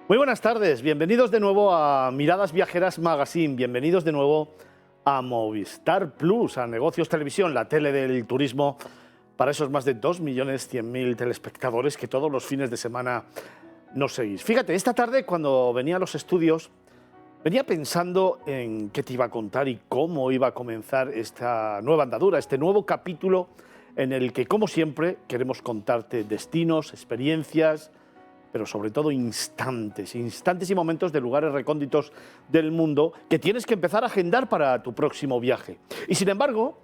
Muy buenas tardes, bienvenidos de nuevo a Miradas Viajeras Magazine, bienvenidos de nuevo a Movistar Plus, a Negocios Televisión, la tele del turismo, para esos más de 2.100.000 telespectadores que todos los fines de semana nos seguís. Fíjate, esta tarde cuando venía a los estudios, venía pensando en qué te iba a contar y cómo iba a comenzar esta nueva andadura, este nuevo capítulo en el que, como siempre, queremos contarte destinos, experiencias, pero sobre todo instantes y momentos de lugares recónditos del mundo que tienes que empezar a agendar para tu próximo viaje. Y sin embargo,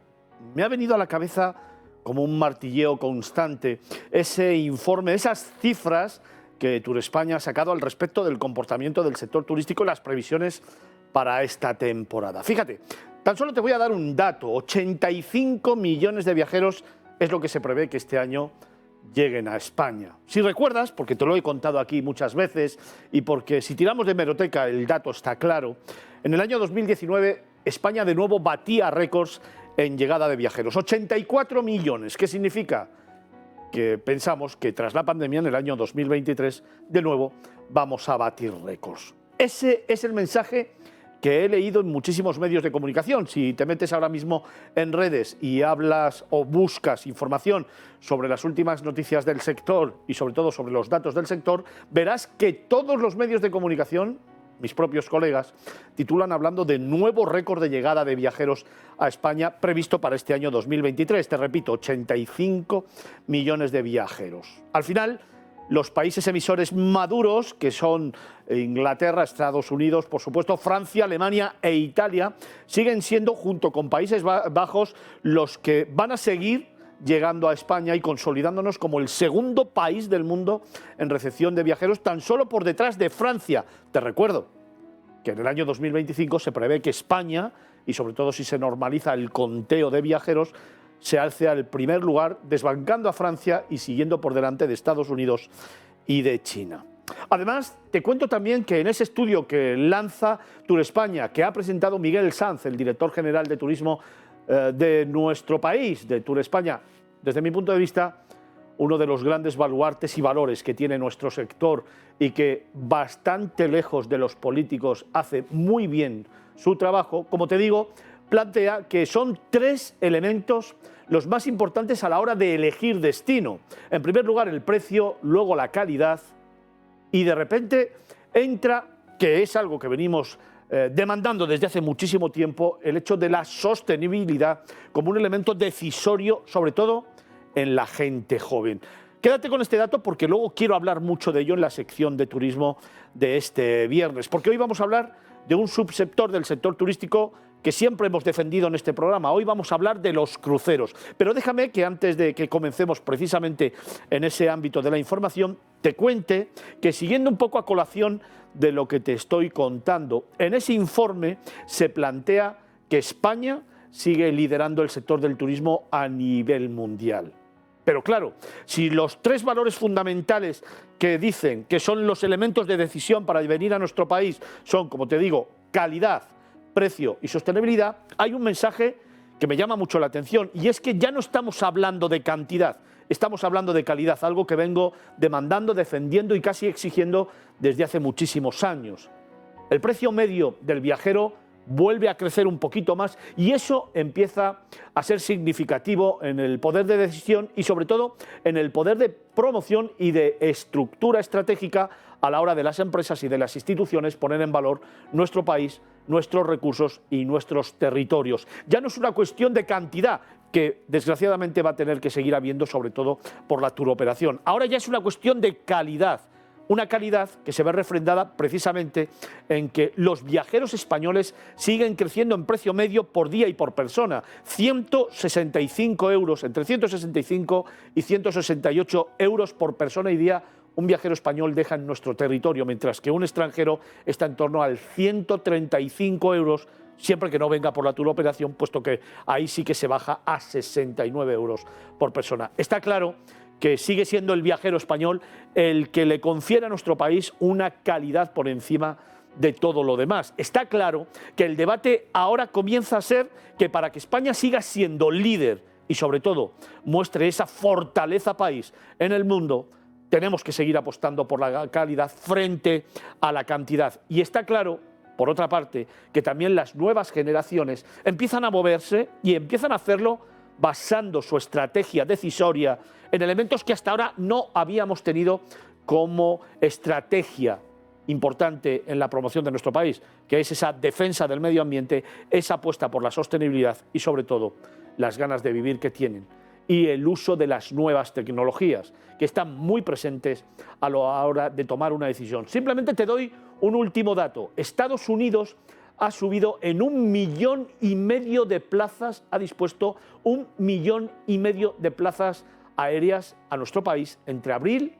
me ha venido a la cabeza como un martilleo constante ese informe, esas cifras que Turespaña ha sacado al respecto del comportamiento del sector turístico y las previsiones para esta temporada. Fíjate, tan solo te voy a dar un dato: 85 millones de viajeros es lo que se prevé que este año lleguen a España. Si recuerdas, porque te lo he contado aquí muchas veces y porque si tiramos de hemeroteca el dato está claro, en el año 2019 España de nuevo batía récords en llegada de viajeros. 84 millones. ¿Qué significa? Que pensamos que tras la pandemia en el año 2023 de nuevo vamos a batir récords. Ese es el mensaje que he leído en muchísimos medios de comunicación. Si te metes ahora mismo en redes y hablas o buscas información sobre las últimas noticias del sector y sobre todo sobre los datos del sector, verás que todos los medios de comunicación, mis propios colegas, titulan hablando de nuevo récord de llegada de viajeros a España previsto para este año 2023. Te repito, 85 millones de viajeros. Al final, los países emisores maduros, que son Inglaterra, Estados Unidos, por supuesto, Francia, Alemania e Italia, siguen siendo, junto con Países Bajos, los que van a seguir llegando a España y consolidándonos como el segundo país del mundo en recepción de viajeros, tan solo por detrás de Francia. Te recuerdo que en el año 2025 se prevé que España, y sobre todo si se normaliza el conteo de viajeros, se alce al primer lugar, desbancando a Francia y siguiendo por delante de Estados Unidos y de China. Además, te cuento también que en ese estudio que lanza Turespaña, que ha presentado Miguel Sanz, el director general de turismo de nuestro país, de Turespaña, desde mi punto de vista, uno de los grandes baluartes y valores que tiene nuestro sector y que bastante lejos de los políticos hace muy bien su trabajo, como te digo, plantea que son tres elementos los más importantes a la hora de elegir destino. En primer lugar, el precio, luego la calidad y de repente entra, que es algo que venimos demandando desde hace muchísimo tiempo, el hecho de la sostenibilidad como un elemento decisorio, sobre todo en la gente joven. Quédate con este dato porque luego quiero hablar mucho de ello en la sección de turismo de este viernes, porque hoy vamos a hablar de un subsector del sector turístico que siempre hemos defendido en este programa. Hoy vamos a hablar de los cruceros. Pero déjame que antes de que comencemos precisamente en ese ámbito de la información, te cuente que, siguiendo un poco a colación de lo que te estoy contando, en ese informe se plantea que España sigue liderando el sector del turismo a nivel mundial. Pero claro, si los tres valores fundamentales que dicen que son los elementos de decisión para venir a nuestro país son, como te digo, calidad, precio y sostenibilidad, hay un mensaje que me llama mucho la atención y es que ya no estamos hablando de cantidad, estamos hablando de calidad, algo que vengo demandando, defendiendo y casi exigiendo desde hace muchísimos años. El precio medio del viajero vuelve a crecer un poquito más y eso empieza a ser significativo en el poder de decisión y sobre todo en el poder de promoción y de estructura estratégica a la hora de las empresas y de las instituciones poner en valor nuestro país, nuestros recursos y nuestros territorios. Ya no es una cuestión de cantidad, que desgraciadamente va a tener que seguir habiendo, sobre todo por la turoperación. Ahora ya es una cuestión de calidad. Una calidad que se ve refrendada precisamente en que los viajeros españoles siguen creciendo en precio medio por día y por persona. 165 euros, entre 165 y 168 euros por persona y día un viajero español deja en nuestro territorio, mientras que un extranjero está en torno al 135 euros, siempre que no venga por la turoperación, puesto que ahí sí que se baja a 69 euros por persona. Está claro que sigue siendo el viajero español el que le confiere a nuestro país una calidad por encima de todo lo demás. Está claro que el debate ahora comienza a ser que para que España siga siendo líder y sobre todo muestre esa fortaleza país en el mundo, tenemos que seguir apostando por la calidad frente a la cantidad. Y está claro, por otra parte, que también las nuevas generaciones empiezan a moverse y empiezan a hacerlo basando su estrategia decisoria en elementos que hasta ahora no habíamos tenido como estrategia importante en la promoción de nuestro país, que es esa defensa del medio ambiente, esa apuesta por la sostenibilidad y, sobre todo, las ganas de vivir que tienen y el uso de las nuevas tecnologías, que están muy presentes a la hora de tomar una decisión. Simplemente te doy un último dato. Estados Unidos ha subido en 1,5 millones de plazas, ha dispuesto 1,5 millones de plazas aéreas a nuestro país entre abril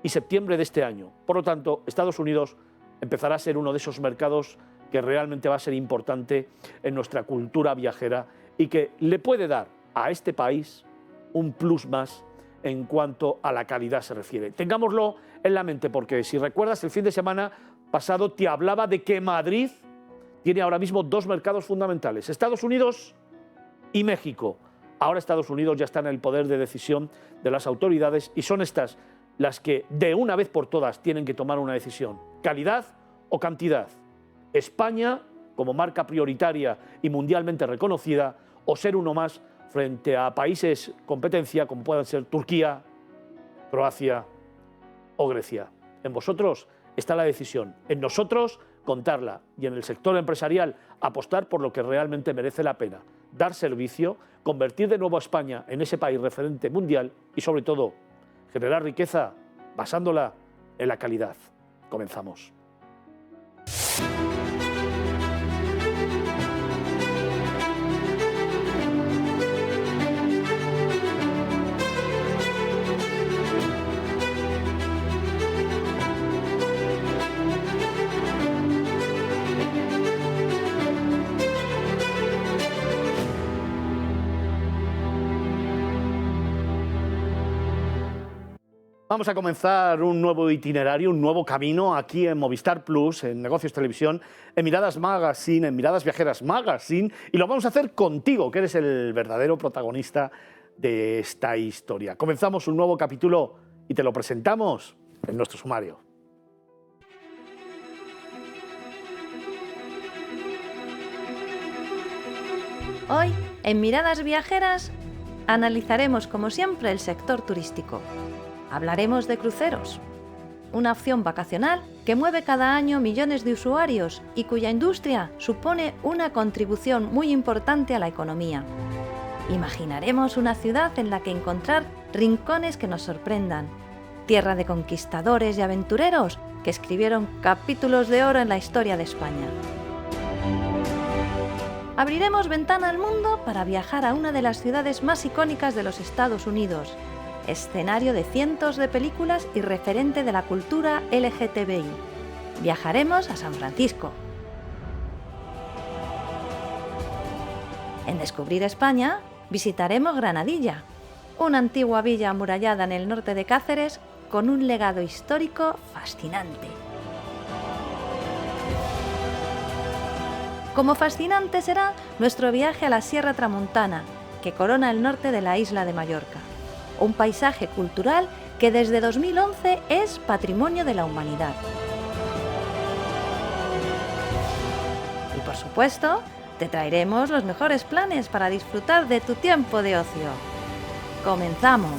y septiembre de este año. Por lo tanto, Estados Unidos empezará a ser uno de esos mercados que realmente va a ser importante en nuestra cultura viajera y que le puede dar a este país un plus más en cuanto a la calidad se refiere. Tengámoslo en la mente, porque si recuerdas, el fin de semana pasado te hablaba de que Madrid tiene ahora mismo 2 mercados fundamentales, Estados Unidos y México. Ahora Estados Unidos ya está en el poder de decisión de las autoridades y son estas las que de una vez por todas tienen que tomar una decisión, calidad o cantidad. España como marca prioritaria y mundialmente reconocida, o ser uno más frente a países competencia como puedan ser Turquía, Croacia o Grecia. En vosotros está la decisión, en nosotros contarla y en el sector empresarial apostar por lo que realmente merece la pena, dar servicio, convertir de nuevo a España en ese país referente mundial y sobre todo generar riqueza basándola en la calidad. Comenzamos. Vamos a comenzar un nuevo itinerario, un nuevo camino aquí en Movistar Plus, en Negocios Televisión, en Miradas Magazine, en Miradas Viajeras Magazine, y lo vamos a hacer contigo, que eres el verdadero protagonista de esta historia. Comenzamos un nuevo capítulo y te lo presentamos en nuestro sumario. Hoy, en Miradas Viajeras, analizaremos como siempre el sector turístico. Hablaremos de cruceros, una opción vacacional que mueve cada año millones de usuarios y cuya industria supone una contribución muy importante a la economía. Imaginaremos una ciudad en la que encontrar rincones que nos sorprendan, tierra de conquistadores y aventureros que escribieron capítulos de oro en la historia de España. Abriremos ventana al mundo para viajar a una de las ciudades más icónicas de los Estados Unidos, escenario de cientos de películas y referente de la cultura LGTBI. Viajaremos a San Francisco. En Descubrir España, visitaremos Granadilla, una antigua villa amurallada en el norte de Cáceres con un legado histórico fascinante. Como fascinante será nuestro viaje a la Sierra Tramontana, que corona el norte de la isla de Mallorca. Un paisaje cultural que desde 2011 es Patrimonio de la Humanidad. Y por supuesto, te traeremos los mejores planes para disfrutar de tu tiempo de ocio. ¡Comenzamos!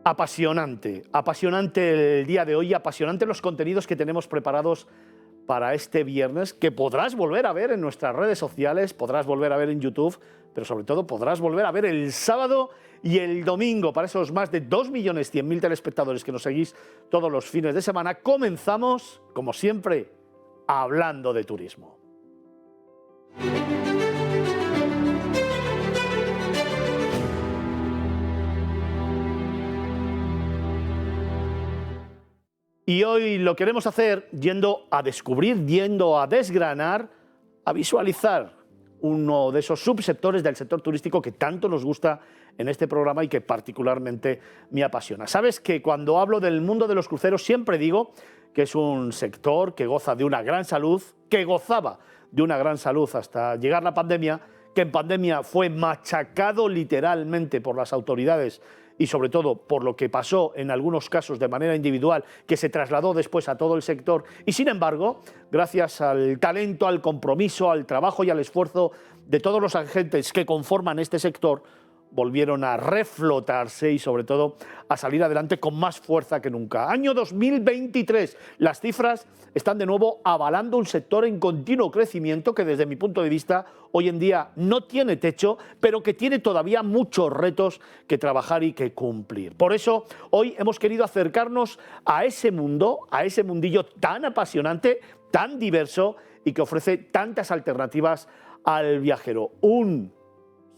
Apasionante, apasionante el día de hoy, apasionante los contenidos que tenemos preparados para este viernes, que podrás volver a ver en nuestras redes sociales, podrás volver a ver en YouTube, pero sobre todo podrás volver a ver el sábado y el domingo para esos más de 2.100.000 telespectadores que nos seguís todos los fines de semana. Comenzamos, como siempre, hablando de turismo. Y hoy lo queremos hacer yendo a descubrir, yendo a desgranar, a visualizar uno de esos subsectores del sector turístico que tanto nos gusta en este programa y que particularmente me apasiona. Sabes que cuando hablo del mundo de los cruceros siempre digo que es un sector que goza de una gran salud, que gozaba de una gran salud hasta llegar la pandemia, que en pandemia fue machacado literalmente por las autoridades y sobre todo por lo que pasó en algunos casos de manera individual, que se trasladó después a todo el sector. Y sin embargo, gracias al talento, al compromiso, al trabajo y al esfuerzo de todos los agentes que conforman este sector, volvieron a reflotarse y sobre todo a salir adelante con más fuerza que nunca. Año 2023, las cifras están de nuevo avalando un sector en continuo crecimiento que desde mi punto de vista hoy en día no tiene techo, pero que tiene todavía muchos retos que trabajar y que cumplir. Por eso hoy hemos querido acercarnos a ese mundo, a ese mundillo tan apasionante, tan diverso y que ofrece tantas alternativas al viajero. Un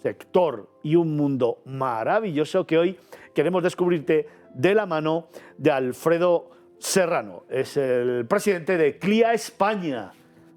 sector y un mundo maravilloso que hoy queremos descubrirte de la mano de Alfredo Serrano. Es el presidente de CLIA España.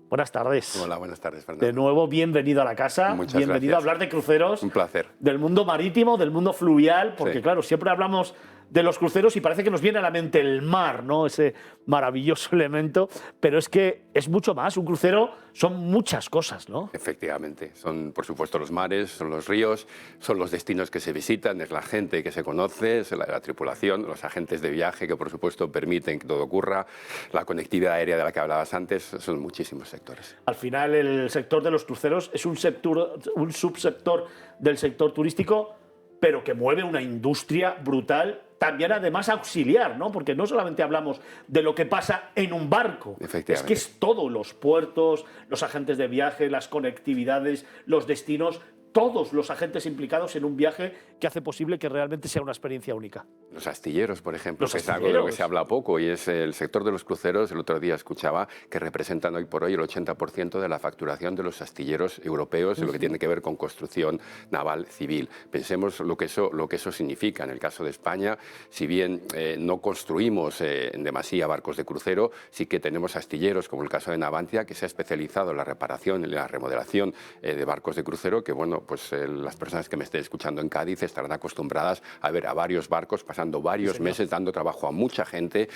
Buenas tardes. Hola, buenas tardes, Fernando. De nuevo, bienvenido a la casa. Muchas bienvenido gracias. a hablar de cruceros. Un placer. Del mundo marítimo, del mundo fluvial, porque Sí. claro, siempre hablamos de los cruceros y parece que nos viene a la mente el mar, ¿no? Ese maravilloso elemento, pero es que es mucho más. Un crucero son muchas cosas, ¿no? Efectivamente, son por supuesto los mares, son los ríos, son los destinos que se visitan, es la gente que se conoce, es la tripulación, los agentes de viaje que por supuesto permiten que todo ocurra, la conectividad aérea de la que hablabas antes, son muchísimos sectores. Al final, el sector de los cruceros es un subsector del sector turístico, pero que mueve una industria brutal, también además auxiliar, ¿no? Porque no solamente hablamos de lo que pasa en un barco, es que es todo, los puertos, los agentes de viaje, las conectividades, los destinos, todos los agentes implicados en un viaje que hace posible que realmente sea una experiencia única. Los astilleros, por ejemplo, Los que es algo de lo que se habla poco, y es el sector de los cruceros. El otro día escuchaba que representan hoy por hoy el 80% de la facturación de los astilleros europeos, en lo que tiene que ver con construcción naval civil. Pensemos lo que eso significa. En el caso de España, si bien no construimos en demasía barcos de crucero, sí que tenemos astilleros, como el caso de Navantia, que se ha especializado en la reparación y la remodelación de barcos de crucero, que bueno, pues las personas que me estén escuchando en Cádiz estarán acostumbradas a ver a varios barcos pasando varios meses dando trabajo a mucha gente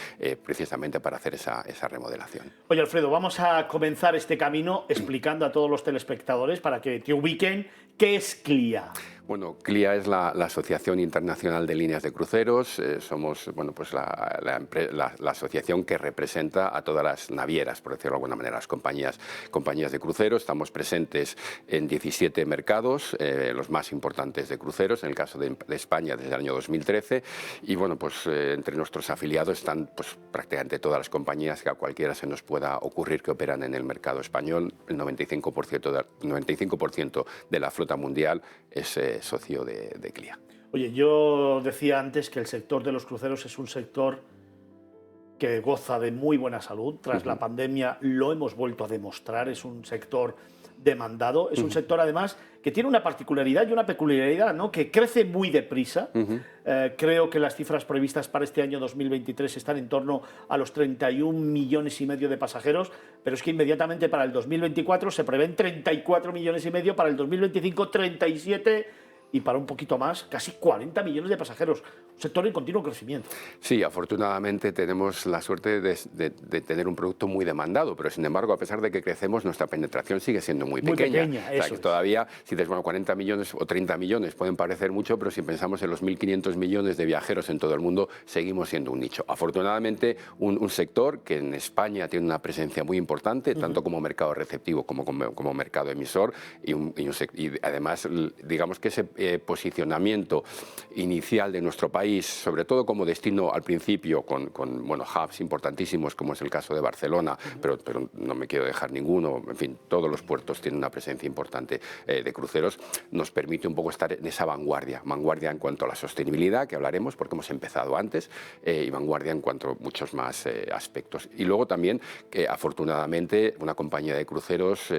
precisamente para hacer esa remodelación. Oye, Alfredo, vamos a comenzar este camino explicando a todos los telespectadores para que te ubiquen qué es CLIA. Bueno, CLIA es la Asociación Internacional de Líneas de Cruceros. Somos pues la asociación que representa a todas las navieras, por decirlo de alguna manera, las compañías de cruceros. Estamos presentes en 17 mercados, los más importantes de cruceros, en el caso de España desde el año 2013. Y bueno, pues entre nuestros afiliados están pues, prácticamente todas las compañías que a cualquiera se nos pueda ocurrir que operan en el mercado español. El 95% de la flota mundial es socio de CLIA. Oye, yo decía antes que el sector de los cruceros es un sector que goza de muy buena salud. Tras la pandemia lo hemos vuelto a demostrar, es un sector demandado, es un sector además que tiene una particularidad y una peculiaridad, ¿no? Que crece muy deprisa. Creo que las cifras previstas para este año 2023 están en torno a los 31,5 millones de pasajeros, pero es que inmediatamente para el 2024 se prevén 34,5 millones, para el 2025 37 y para un poquito más, casi 40 millones de pasajeros. Un sector en continuo crecimiento. Sí, afortunadamente tenemos la suerte de tener un producto muy demandado, pero sin embargo, a pesar de que crecemos, nuestra penetración sigue siendo muy pequeña. O sea, que todavía, si dices, bueno, 40 millones o 30 millones pueden parecer mucho, pero si pensamos en los 1.500 millones de viajeros en todo el mundo, seguimos siendo un nicho. Afortunadamente, un sector que en España tiene una presencia muy importante, tanto como mercado receptivo como mercado emisor, y además, digamos que ese posicionamiento inicial de nuestro país, sobre todo como destino al principio, con bueno, hubs importantísimos, como es el caso de Barcelona, pero no me quiero dejar ninguno, en fin, todos los puertos tienen una presencia importante de cruceros, nos permite un poco estar en esa vanguardia en cuanto a la sostenibilidad, que hablaremos porque hemos empezado antes, y vanguardia en cuanto a muchos más aspectos. Y luego también que afortunadamente una compañía de cruceros,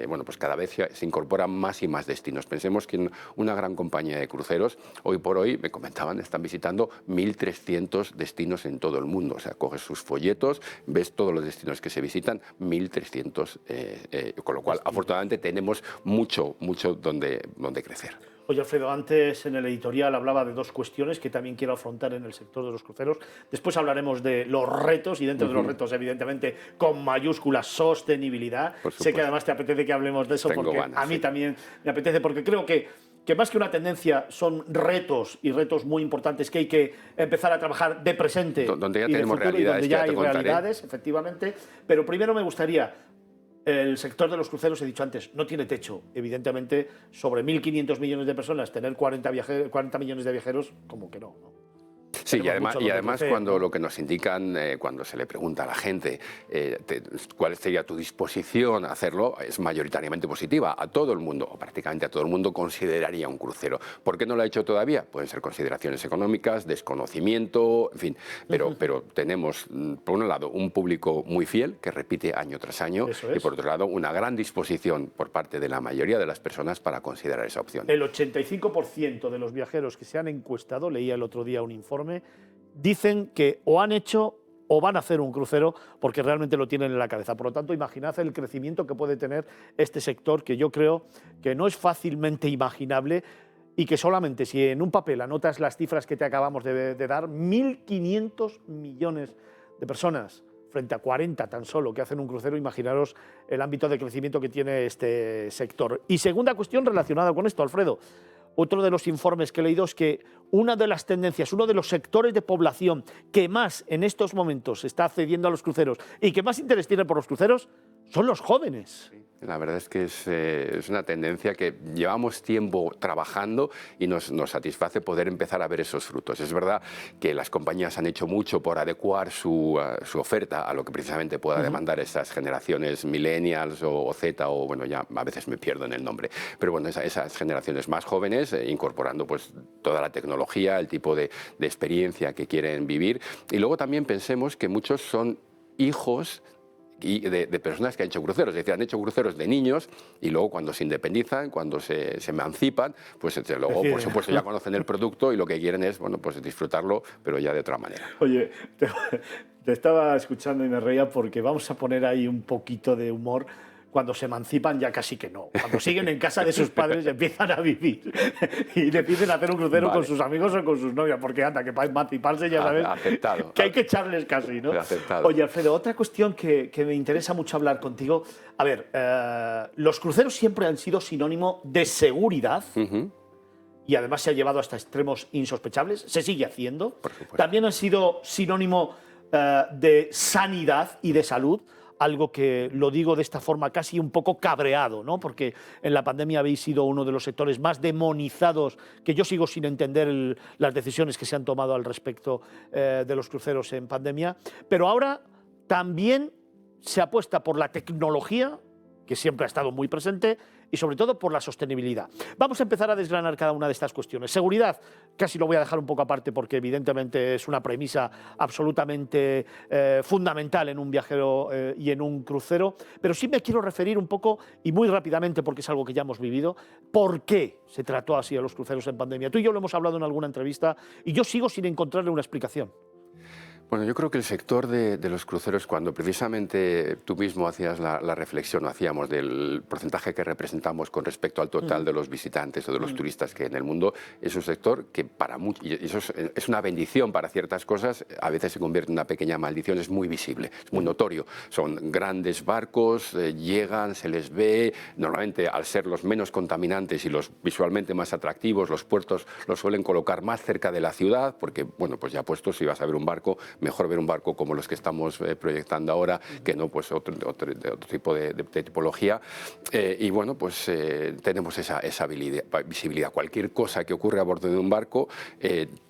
bueno, pues cada vez se incorporan más y más destinos. Pensemos que una gran compañía de cruceros, hoy por hoy, me comentaban, están visitando 1.300 destinos en todo el mundo. O sea, coges sus folletos, ves todos los destinos que se visitan, 1.300, con lo cual, afortunadamente, tenemos mucho donde crecer. Oye, Alfredo, antes en el editorial hablaba de dos cuestiones que también quiero afrontar en el sector de los cruceros. Después hablaremos de los retos y dentro de los retos, evidentemente, con mayúsculas, sostenibilidad. Sé que además te apetece que hablemos de eso porque a mí también me apetece, porque creo que más que una tendencia son retos y retos muy importantes que hay que empezar a trabajar de presente donde ya y tenemos de futuro, realidades, donde ya hay realidades, efectivamente. Pero primero me gustaría... El sector de los cruceros, he dicho antes, no tiene techo. Evidentemente, sobre 1.500 millones de personas, tener 40 millones de viajeros, como que no. Sí, y además cuando lo que nos indican, cuando se le pregunta a la gente cuál sería tu disposición a hacerlo, es mayoritariamente positiva. A todo el mundo, o prácticamente a todo el mundo, consideraría un crucero. ¿Por qué no lo ha hecho todavía? Pueden ser consideraciones económicas, desconocimiento, en fin. Pero tenemos, por un lado, un público muy fiel, que repite año tras año, y por otro lado, una gran disposición por parte de la mayoría de las personas para considerar esa opción. El 85% de los viajeros que se han encuestado, leía el otro día un informe, dicen que o han hecho o van a hacer un crucero porque realmente lo tienen en la cabeza. Por lo tanto, imaginad el crecimiento que puede tener este sector, que yo creo que no es fácilmente imaginable y que solamente si en un papel anotas las cifras que te acabamos de dar, 1.500 millones de personas frente a 40 tan solo que hacen un crucero, imaginaros el ámbito de crecimiento que tiene este sector. Y segunda cuestión relacionada con esto, Alfredo. Otro de los informes que he leído es que una de las tendencias, uno de los sectores de población que más en estos momentos está accediendo a los cruceros y que más interés tiene por los cruceros son los jóvenes. La verdad es que es una tendencia que llevamos tiempo trabajando y nos satisface poder empezar a ver esos frutos. Es verdad que las compañías han hecho mucho por adecuar su oferta a lo que precisamente pueda demandar esas generaciones millennials o Z, o bueno, ya a veces me pierdo en el nombre, pero bueno, esas generaciones más jóvenes, incorporando pues toda la tecnología, el tipo de experiencia que quieren vivir. Y luego también pensemos que muchos son hijos y de personas que han hecho cruceros, es decir, han hecho cruceros de niños y luego cuando se independizan, cuando se emancipan, pues luego por supuesto ya conocen el producto y lo que quieren es, bueno, pues disfrutarlo, pero ya de otra manera. Oye, te estaba escuchando y me reía porque vamos a poner ahí un poquito de humor. Cuando se emancipan ya casi que no. Cuando siguen en casa de sus padres empiezan a vivir y le piden hacer un crucero con sus amigos o con sus novias, porque anda, que para emanciparse ya sabes que hay que echarles casi, ¿no? Oye, Alfredo, otra cuestión que me interesa mucho hablar contigo. A ver, los cruceros siempre han sido sinónimo de seguridad y además se ha llevado hasta extremos insospechables, se sigue haciendo. Por supuesto. También han sido sinónimo de sanidad y de salud. Algo que lo digo de esta forma casi un poco cabreado, ¿no? Porque en la pandemia habéis sido uno de los sectores más demonizados, que yo sigo sin entender las decisiones que se han tomado al respecto de los cruceros en pandemia. Pero ahora también se apuesta por la tecnología, que siempre ha estado muy presente, y sobre todo por la sostenibilidad. Vamos a empezar a desgranar cada una de estas cuestiones. Seguridad, casi lo voy a dejar un poco aparte porque evidentemente es una premisa absolutamente fundamental en un viajero y en un crucero, pero sí me quiero referir un poco, y muy rápidamente porque es algo que ya hemos vivido, por qué se trató así a los cruceros en pandemia. Tú y yo lo hemos hablado en alguna entrevista y yo sigo sin encontrarle una explicación. Bueno, yo creo que el sector de los cruceros, cuando precisamente tú mismo hacías la reflexión, hacíamos del porcentaje que representamos con respecto al total de los visitantes o de los turistas que en el mundo, es un sector que para muchos, y eso es una bendición para ciertas cosas, a veces se convierte en una pequeña maldición, es muy visible, es muy notorio. Son grandes barcos, llegan, se les ve, normalmente al ser los menos contaminantes y los visualmente más atractivos, los puertos los suelen colocar más cerca de la ciudad, porque, bueno, pues ya puestos, si vas a ver un barco, mejor ver un barco como los que estamos proyectando ahora que no pues otro tipo de tipología. Y bueno, pues tenemos esa visibilidad. Cualquier cosa que ocurre a bordo de un barco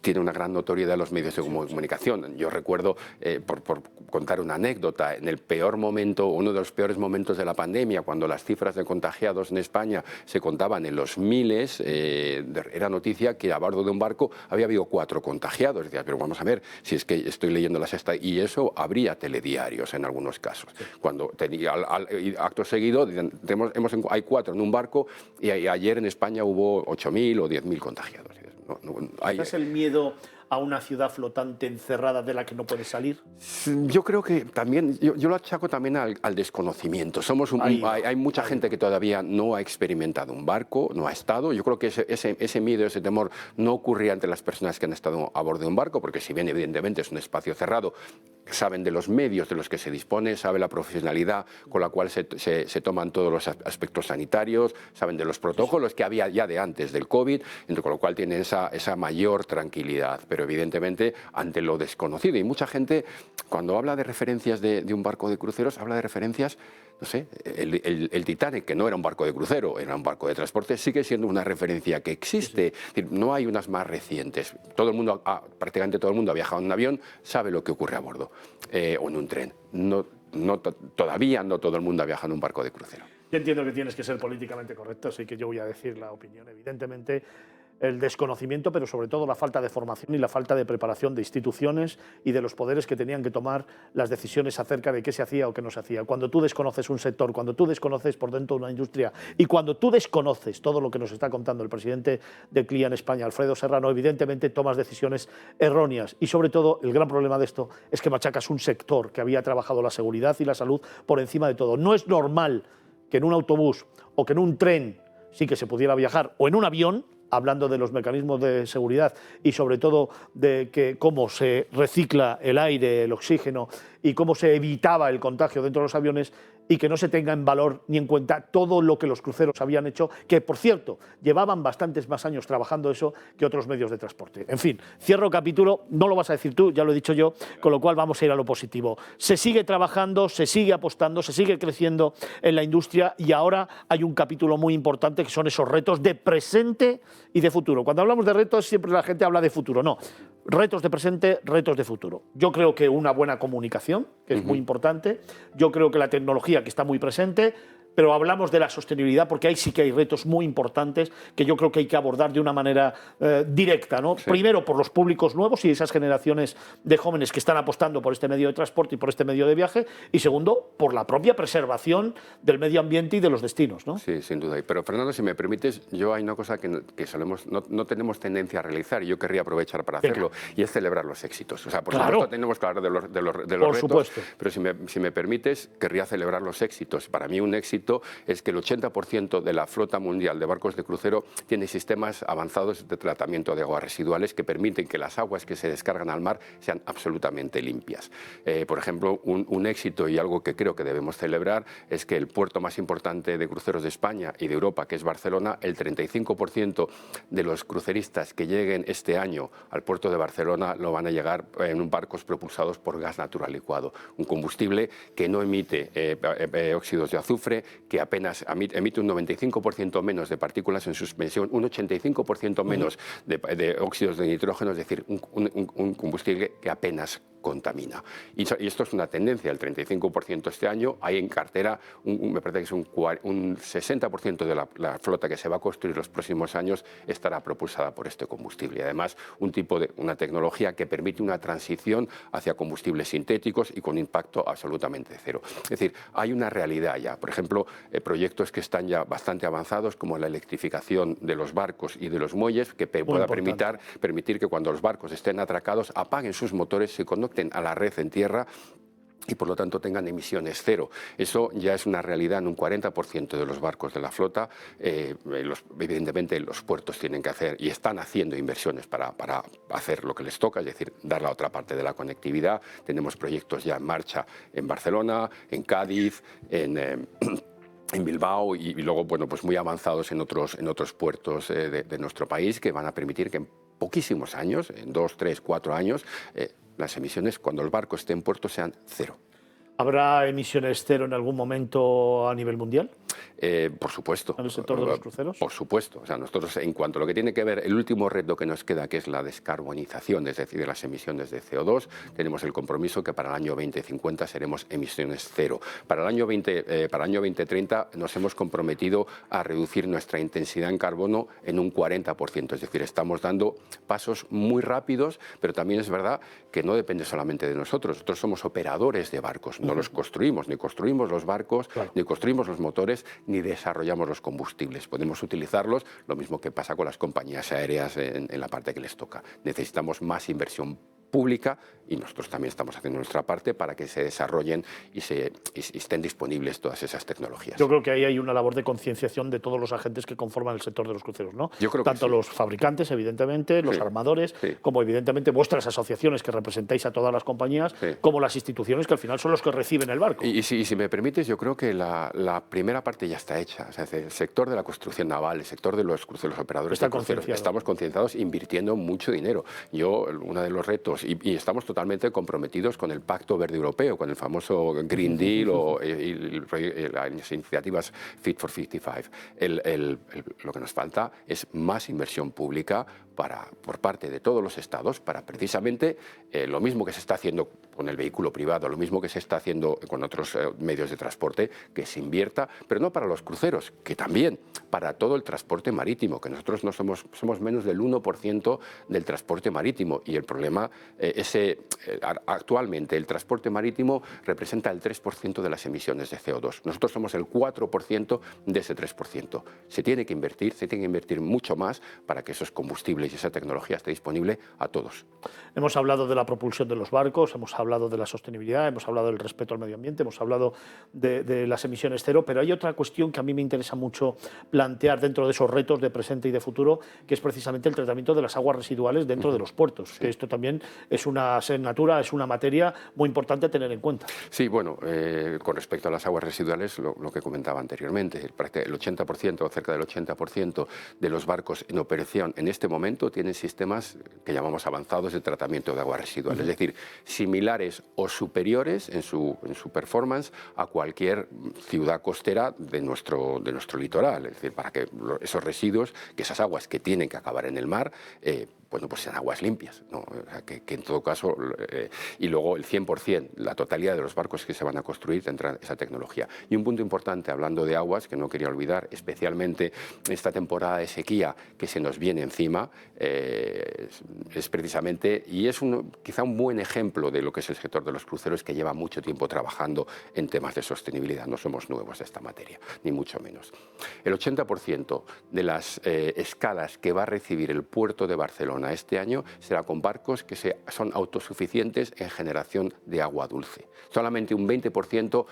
tiene una gran notoriedad en los medios de comunicación. Yo recuerdo, por contar una anécdota, en el peor momento, uno de los peores momentos de la pandemia, cuando las cifras de contagiados en España se contaban en los miles, era noticia que a bordo de un barco había habido 4 contagiados. Decía, pero vamos a ver, si es que estoy leyendo la sexta, y eso habría telediarios en algunos casos. Cuando acto seguido hay 4 en un barco y ayer en España hubo 8.000 o 10.000 contagiados. Es el miedo a una ciudad flotante encerrada de la que no puedes salir? Yo creo que también, yo lo achaco también al desconocimiento. Hay mucha gente que todavía no ha experimentado un barco, no ha estado. Yo creo que ese miedo, ese temor no ocurría entre las personas que han estado a bordo de un barco, porque si bien evidentemente es un espacio cerrado, saben de los medios de los que se dispone, saben la profesionalidad con la cual se toman todos los aspectos sanitarios, saben de los protocolos que había ya de antes del COVID, con lo cual tienen esa mayor tranquilidad, pero evidentemente ante lo desconocido. Y mucha gente, cuando habla de referencias de un barco de cruceros, habla de referencias, no sé, el Titanic, que no era un barco de crucero, era un barco de transporte, sigue siendo una referencia que existe. Es decir, no hay unas más recientes. Prácticamente todo el mundo ha viajado en un avión, sabe lo que ocurre a bordo, o en un tren. Todavía no todo el mundo ha viajado en un barco de crucero. Yo entiendo que tienes que ser políticamente correcto, así que yo voy a decir la opinión. Evidentemente, el desconocimiento, pero sobre todo la falta de formación y la falta de preparación de instituciones y de los poderes que tenían que tomar las decisiones acerca de qué se hacía o qué no se hacía. Cuando tú desconoces un sector, cuando tú desconoces por dentro una industria y cuando tú desconoces todo lo que nos está contando el presidente de CLIA en España, Alfredo Serrano, evidentemente tomas decisiones erróneas. Y sobre todo, el gran problema de esto es que machacas un sector que había trabajado la seguridad y la salud por encima de todo. No es normal que en un autobús o que en un tren sí que se pudiera viajar, o en un avión, hablando de los mecanismos de seguridad y sobre todo de cómo se recicla el aire, el oxígeno y cómo se evitaba el contagio dentro de los aviones, y que no se tenga en valor ni en cuenta todo lo que los cruceros habían hecho, que por cierto llevaban bastantes más años trabajando eso que otros medios de transporte. En fin, cierro capítulo, no lo vas a decir tú, ya lo he dicho yo, con lo cual vamos a ir a lo positivo. Se sigue trabajando, se sigue apostando, se sigue creciendo en la industria, y ahora hay un capítulo muy importante que son esos retos de presente y de futuro. Cuando hablamos de retos siempre la gente habla de futuro, no. Retos de presente, retos de futuro. Yo creo que una buena comunicación, que es muy importante. Yo creo que la tecnología, que está muy presente, pero hablamos de la sostenibilidad porque ahí sí que hay retos muy importantes que yo creo que hay que abordar de una manera directa, ¿no? Sí. Primero, por los públicos nuevos y esas generaciones de jóvenes que están apostando por este medio de transporte y por este medio de viaje, y segundo, por la propia preservación del medio ambiente y de los destinos, ¿no? Sí, sin duda. Pero Fernando, si me permites, yo hay una cosa que no tenemos tendencia a realizar, y yo querría aprovechar para hacerlo, y es celebrar los éxitos. O sea, por supuesto tenemos que hablar de los retos, supuesto. Pero si me permites, querría celebrar los éxitos. Para mí un éxito es que el 80% de la flota mundial de barcos de crucero tiene sistemas avanzados de tratamiento de aguas residuales que permiten que las aguas que se descargan al mar sean absolutamente limpias. Por ejemplo, un éxito y algo que creo que debemos celebrar es que el puerto más importante de cruceros de España y de Europa, que es Barcelona, el 35% de los cruceristas que lleguen este año al puerto de Barcelona lo van a llegar en barcos propulsados por gas natural licuado, un combustible que no emite óxidos de azufre, que apenas emite un 95% menos de partículas en suspensión, un 85% menos de óxidos de nitrógeno, es decir, un combustible que apenas contamina. Y esto es una tendencia, el 35% este año. Hay en cartera, me parece que es un 60% de la flota que se va a construir los próximos años estará propulsada por este combustible. Y además, una tecnología que permite una transición hacia combustibles sintéticos y con impacto absolutamente cero. Es decir, hay una realidad ya. Por ejemplo, proyectos que están ya bastante avanzados, como la electrificación de los barcos y de los muelles, que pueda permitir que cuando los barcos estén atracados apaguen sus motores, se conecten a la red en tierra y por lo tanto tengan emisiones cero. Eso ya es una realidad en un 40% de los barcos de la flota. Evidentemente los puertos tienen que hacer y están haciendo inversiones para hacer lo que les toca, es decir, dar la otra parte de la conectividad. Tenemos proyectos ya en marcha en Barcelona, en Cádiz, en Bilbao y luego, bueno, pues muy avanzados en otros puertos de nuestro país, que van a permitir que en poquísimos años, en 2, 3, 4 años, las emisiones cuando el barco esté en puerto sean cero. ¿Habrá emisiones cero en algún momento a nivel mundial? Por supuesto. ¿En el sector de los cruceros? Por supuesto. O sea, nosotros, en cuanto a lo que tiene que ver, el último reto que nos queda, que es la descarbonización, es decir, de las emisiones de CO2, tenemos el compromiso que para el año 2050 seremos emisiones cero. Para el año 2030 nos hemos comprometido a reducir nuestra intensidad en carbono en un 40%. Es decir, estamos dando pasos muy rápidos, pero también es verdad que no depende solamente de nosotros. Nosotros somos operadores de barcos. No los construimos, ni construimos los barcos, ni construimos los motores, ni desarrollamos los combustibles. Podemos utilizarlos, lo mismo que pasa con las compañías aéreas en la parte que les toca. Necesitamos más inversión pública y nosotros también estamos haciendo nuestra parte para que se desarrollen y estén disponibles todas esas tecnologías. Yo creo que ahí hay una labor de concienciación de todos los agentes que conforman el sector de los cruceros, ¿no? Yo creo Tanto que sí. los fabricantes, evidentemente, los armadores, como evidentemente vuestras asociaciones que representáis a todas las compañías, como las instituciones que al final son los que reciben el barco. Y si me permites, yo creo que la primera parte ya está hecha. O sea, el sector de la construcción naval, el sector de los cruceros, los operadores de cruceros, estamos concienciados invirtiendo mucho dinero. Uno de los retos, y estamos totalmente comprometidos con el Pacto Verde Europeo, con el famoso Green Deal o las iniciativas Fit for 55. Lo que nos falta es más inversión pública por parte de todos los estados para precisamente lo mismo que se está haciendo con el vehículo privado, lo mismo que se está haciendo con otros medios de transporte, que se invierta, pero no para los cruceros, que también para todo el transporte marítimo, que nosotros no somos menos del 1% del transporte marítimo, y el problema actualmente el transporte marítimo representa el 3% de las emisiones de CO2. Nosotros somos el 4% de ese 3%. Se tiene que invertir mucho más para que esos combustibles y esa tecnología esté disponible a todos. Hemos hablado de la propulsión de los barcos, hemos hablado de la sostenibilidad, hemos hablado del respeto al medio ambiente, hemos hablado de las emisiones cero, pero hay otra cuestión que a mí me interesa mucho plantear dentro de esos retos de presente y de futuro, que es precisamente el tratamiento de las aguas residuales dentro de los puertos, que esto también es una asignatura, es una materia muy importante a tener en cuenta. Sí, bueno, con respecto a las aguas residuales, lo que comentaba anteriormente, el 80% o cerca del 80% de los barcos en operación en este momento tienen sistemas que llamamos avanzados de tratamiento de aguas residuales, es decir, similares o superiores en su performance a cualquier ciudad costera de nuestro litoral, es decir, para que esos residuos, que esas aguas que tienen que acabar en el mar, bueno, pues sean aguas limpias, ¿no? O sea, que en todo caso, y luego el 100%, la totalidad de los barcos que se van a construir tendrán esa tecnología. Y un punto importante, hablando de aguas, que no quería olvidar, especialmente en esta temporada de sequía que se nos viene encima, es precisamente, y es quizá un buen ejemplo de lo que es el sector de los cruceros, que lleva mucho tiempo trabajando en temas de sostenibilidad. No somos nuevos de esta materia, ni mucho menos. El 80% de las escalas que va a recibir el puerto de Barcelona este año será con barcos que son autosuficientes en generación de agua dulce. Solamente un 20%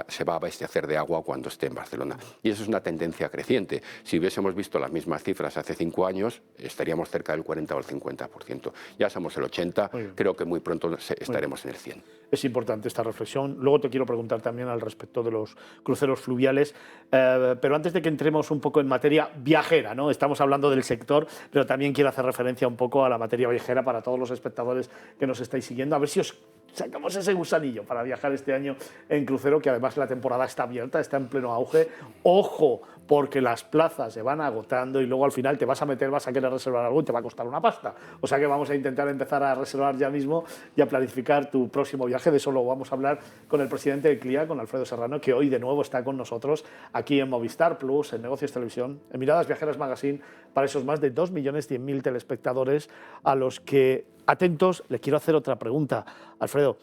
se va a abastecer de agua cuando esté en Barcelona. Y eso es una tendencia creciente. Si hubiésemos visto las mismas cifras hace 5 años, estaríamos cerca del 40 o el 50%. Ya somos el 80%, creo que muy pronto estaremos en el 100%. Es importante esta reflexión. Luego te quiero preguntar también al respecto de los cruceros fluviales, pero antes de que entremos un poco en materia viajera, ¿no? Estamos hablando del sector, pero también quiero hacer referencia un poco a la materia viajera para todos los espectadores que nos estáis siguiendo, a ver si os sacamos ese gusanillo para viajar este año en crucero, que además la temporada está abierta, está en pleno auge. ¡Ojo! Porque las plazas se van agotando y luego al final te vas a meter, vas a querer reservar algo y te va a costar una pasta. O sea que vamos a intentar empezar a reservar ya mismo y a planificar tu próximo viaje. De eso lo vamos a hablar con el presidente de CLIA, con Alfredo Serrano, que hoy de nuevo está con nosotros aquí en Movistar Plus, en Negocios Televisión, en Miradas Viajeras Magazine, para esos más de 2.100.000 telespectadores a los que, atentos, le quiero hacer otra pregunta. Alfredo,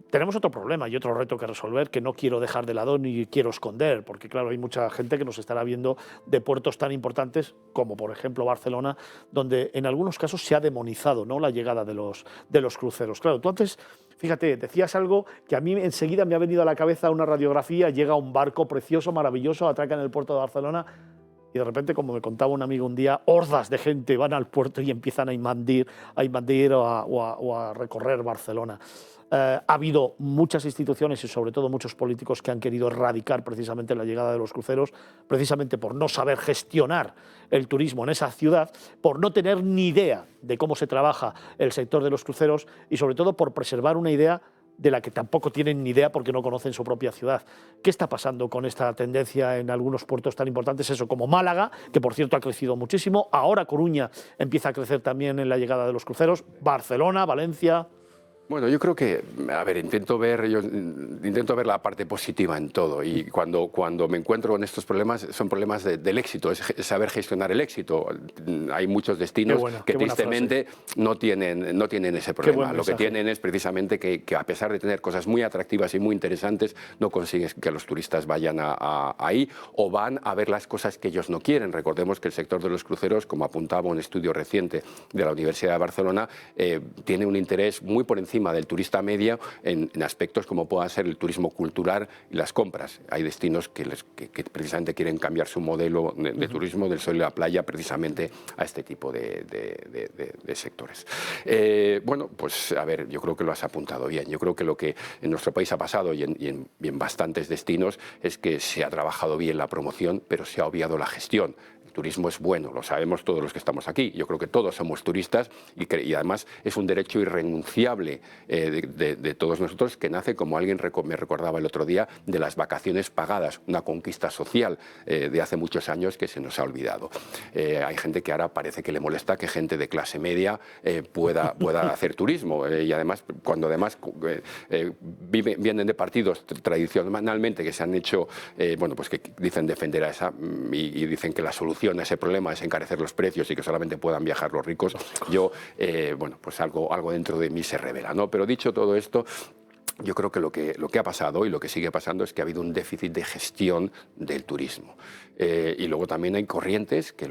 tenemos otro problema y otro reto que resolver que no quiero dejar de lado ni quiero esconder, porque claro, hay mucha gente que nos estará viendo de puertos tan importantes como por ejemplo Barcelona, donde en algunos casos se ha demonizado, ¿no?, la llegada de los cruceros. Claro, tú antes, fíjate, decías algo que a mí enseguida me ha venido a la cabeza una radiografía. Llega un barco precioso, maravilloso, atraca en el puerto de Barcelona y de repente, como me contaba un amigo un día, hordas de gente van al puerto y empiezan a invadir o a recorrer Barcelona. Ha habido muchas instituciones y sobre todo muchos políticos que han querido erradicar precisamente la llegada de los cruceros, precisamente por no saber gestionar el turismo en esa ciudad, por no tener ni idea de cómo se trabaja el sector de los cruceros y sobre todo por preservar una idea de la que tampoco tienen ni idea porque no conocen su propia ciudad. ¿Qué está pasando con esta tendencia en algunos puertos tan importantes? Eso, como Málaga, que por cierto ha crecido muchísimo. Ahora Coruña empieza a crecer también en la llegada de los cruceros. Barcelona, Valencia. Bueno, yo creo que, a ver, intento ver la parte positiva en todo, y cuando me encuentro con estos problemas, son problemas del éxito, es saber gestionar el éxito. Hay muchos destinos que tristemente no tienen ese problema. Lo que tienen es precisamente que a pesar de tener cosas muy atractivas y muy interesantes, no consigues que los turistas vayan ahí, o van a ver las cosas que ellos no quieren. Recordemos que el sector de los cruceros, como apuntaba un estudio reciente de la Universidad de Barcelona, tiene un interés muy por encima del turista medio en aspectos como pueda ser el turismo cultural y las compras. Hay destinos que precisamente quieren cambiar su modelo de turismo del sol y la playa precisamente a este tipo de sectores. Bueno, pues a ver, yo creo que lo has apuntado bien. Yo creo que lo que en nuestro país ha pasado y en bastantes destinos es que se ha trabajado bien la promoción, pero se ha obviado la gestión. Turismo es bueno, lo sabemos todos los que estamos aquí. Yo creo que todos somos turistas y además es un derecho irrenunciable de todos nosotros, que nace, como alguien me recordaba el otro día, de las vacaciones pagadas, una conquista social de hace muchos años que se nos ha olvidado. Hay gente que ahora parece que le molesta que gente de clase media pueda hacer turismo, y además cuando vienen de partidos tradicionalmente que se han hecho, bueno, pues que dicen defender a esa y dicen que la solución a ese problema es encarecer los precios y que solamente puedan viajar los ricos. Yo, bueno, pues algo dentro de mí se revela, ¿no? Pero dicho todo esto, yo creo que lo que ha pasado y lo que sigue pasando es que ha habido un déficit de gestión del turismo. Y luego también hay corrientes que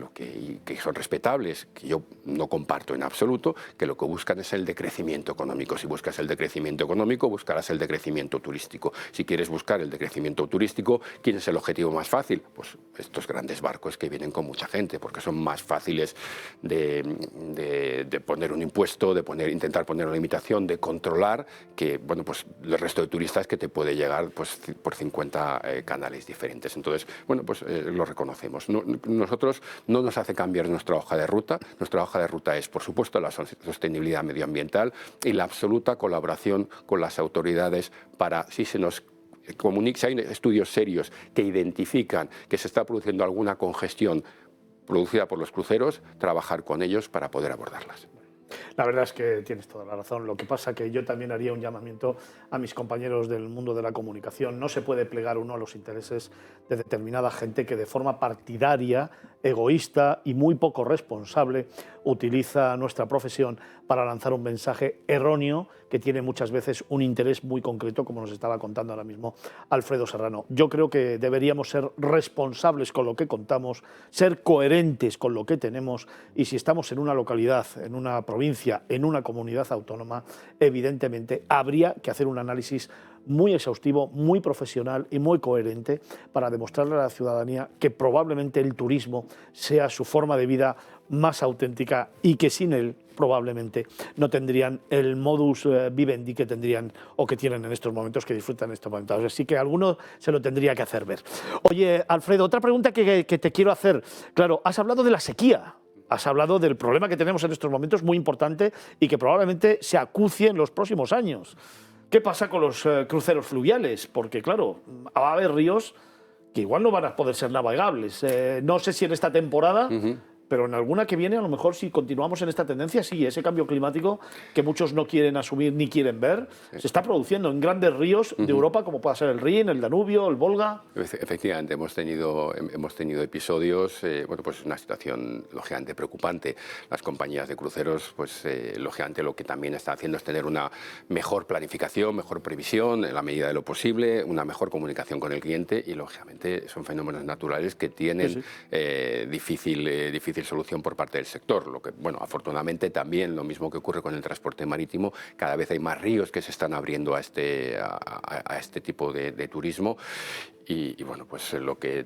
son respetables, que yo no comparto en absoluto, que lo que buscan es el decrecimiento económico. Si buscas el decrecimiento económico, buscarás el decrecimiento turístico. Si quieres buscar el decrecimiento turístico, ¿quién es el objetivo más fácil? Pues estos grandes barcos que vienen con mucha gente, porque son más fáciles de poner un impuesto, intentar poner una limitación, de controlar, que bueno, pues el resto de turistas que te puede llegar pues por 50 canales diferentes. Entonces, bueno, pues lo reconocemos. Nosotros no nos hace cambiar nuestra hoja de ruta. Nuestra hoja de ruta es, por supuesto, la sostenibilidad medioambiental y la absoluta colaboración con las autoridades para, si hay estudios serios que identifican que se está produciendo alguna congestión producida por los cruceros, trabajar con ellos para poder abordarlas. La verdad es que tienes toda la razón. Lo que pasa es que yo también haría un llamamiento a mis compañeros del mundo de la comunicación. No se puede plegar uno a los intereses de determinada gente que de forma partidaria, egoísta y muy poco responsable utiliza nuestra profesión para lanzar un mensaje erróneo que tiene muchas veces un interés muy concreto, como nos estaba contando ahora mismo Alfredo Serrano. Yo creo que deberíamos ser responsables con lo que contamos, ser coherentes con lo que tenemos, y si estamos en una localidad, en una provincia, en una comunidad autónoma, evidentemente habría que hacer un análisis muy exhaustivo, muy profesional y muy coherente para demostrarle a la ciudadanía que probablemente el turismo sea su forma de vida más auténtica y que sin él probablemente no tendrían el modus vivendi que tendrían o que tienen en estos momentos, que disfrutan en estos momentos. Así que alguno se lo tendría que hacer ver. Oye, Alfredo, otra pregunta que te quiero hacer. Claro, has hablado de la sequía. Has hablado del problema que tenemos en estos momentos, muy importante, y que probablemente se acucie en los próximos años. ¿Qué pasa con los cruceros fluviales? Porque, claro, va a haber ríos que igual no van a poder ser navegables. No sé si en esta temporada, pero en alguna que viene, a lo mejor, si continuamos en esta tendencia, sí, ese cambio climático que muchos no quieren asumir ni quieren ver, se está produciendo en grandes ríos de Europa, como pueda ser el Rin, el Danubio, el Volga. Efectivamente, hemos tenido episodios, bueno, pues una situación lógicamente preocupante. Las compañías de cruceros, pues lógicamente lo que también están haciendo es tener una mejor planificación, mejor previsión, en la medida de lo posible, una mejor comunicación con el cliente, y lógicamente son fenómenos naturales que tienen difícil solución por parte del sector. Lo que, bueno, afortunadamente también lo mismo que ocurre con el transporte marítimo, cada vez hay más ríos que se están abriendo a este tipo de turismo. Y bueno, pues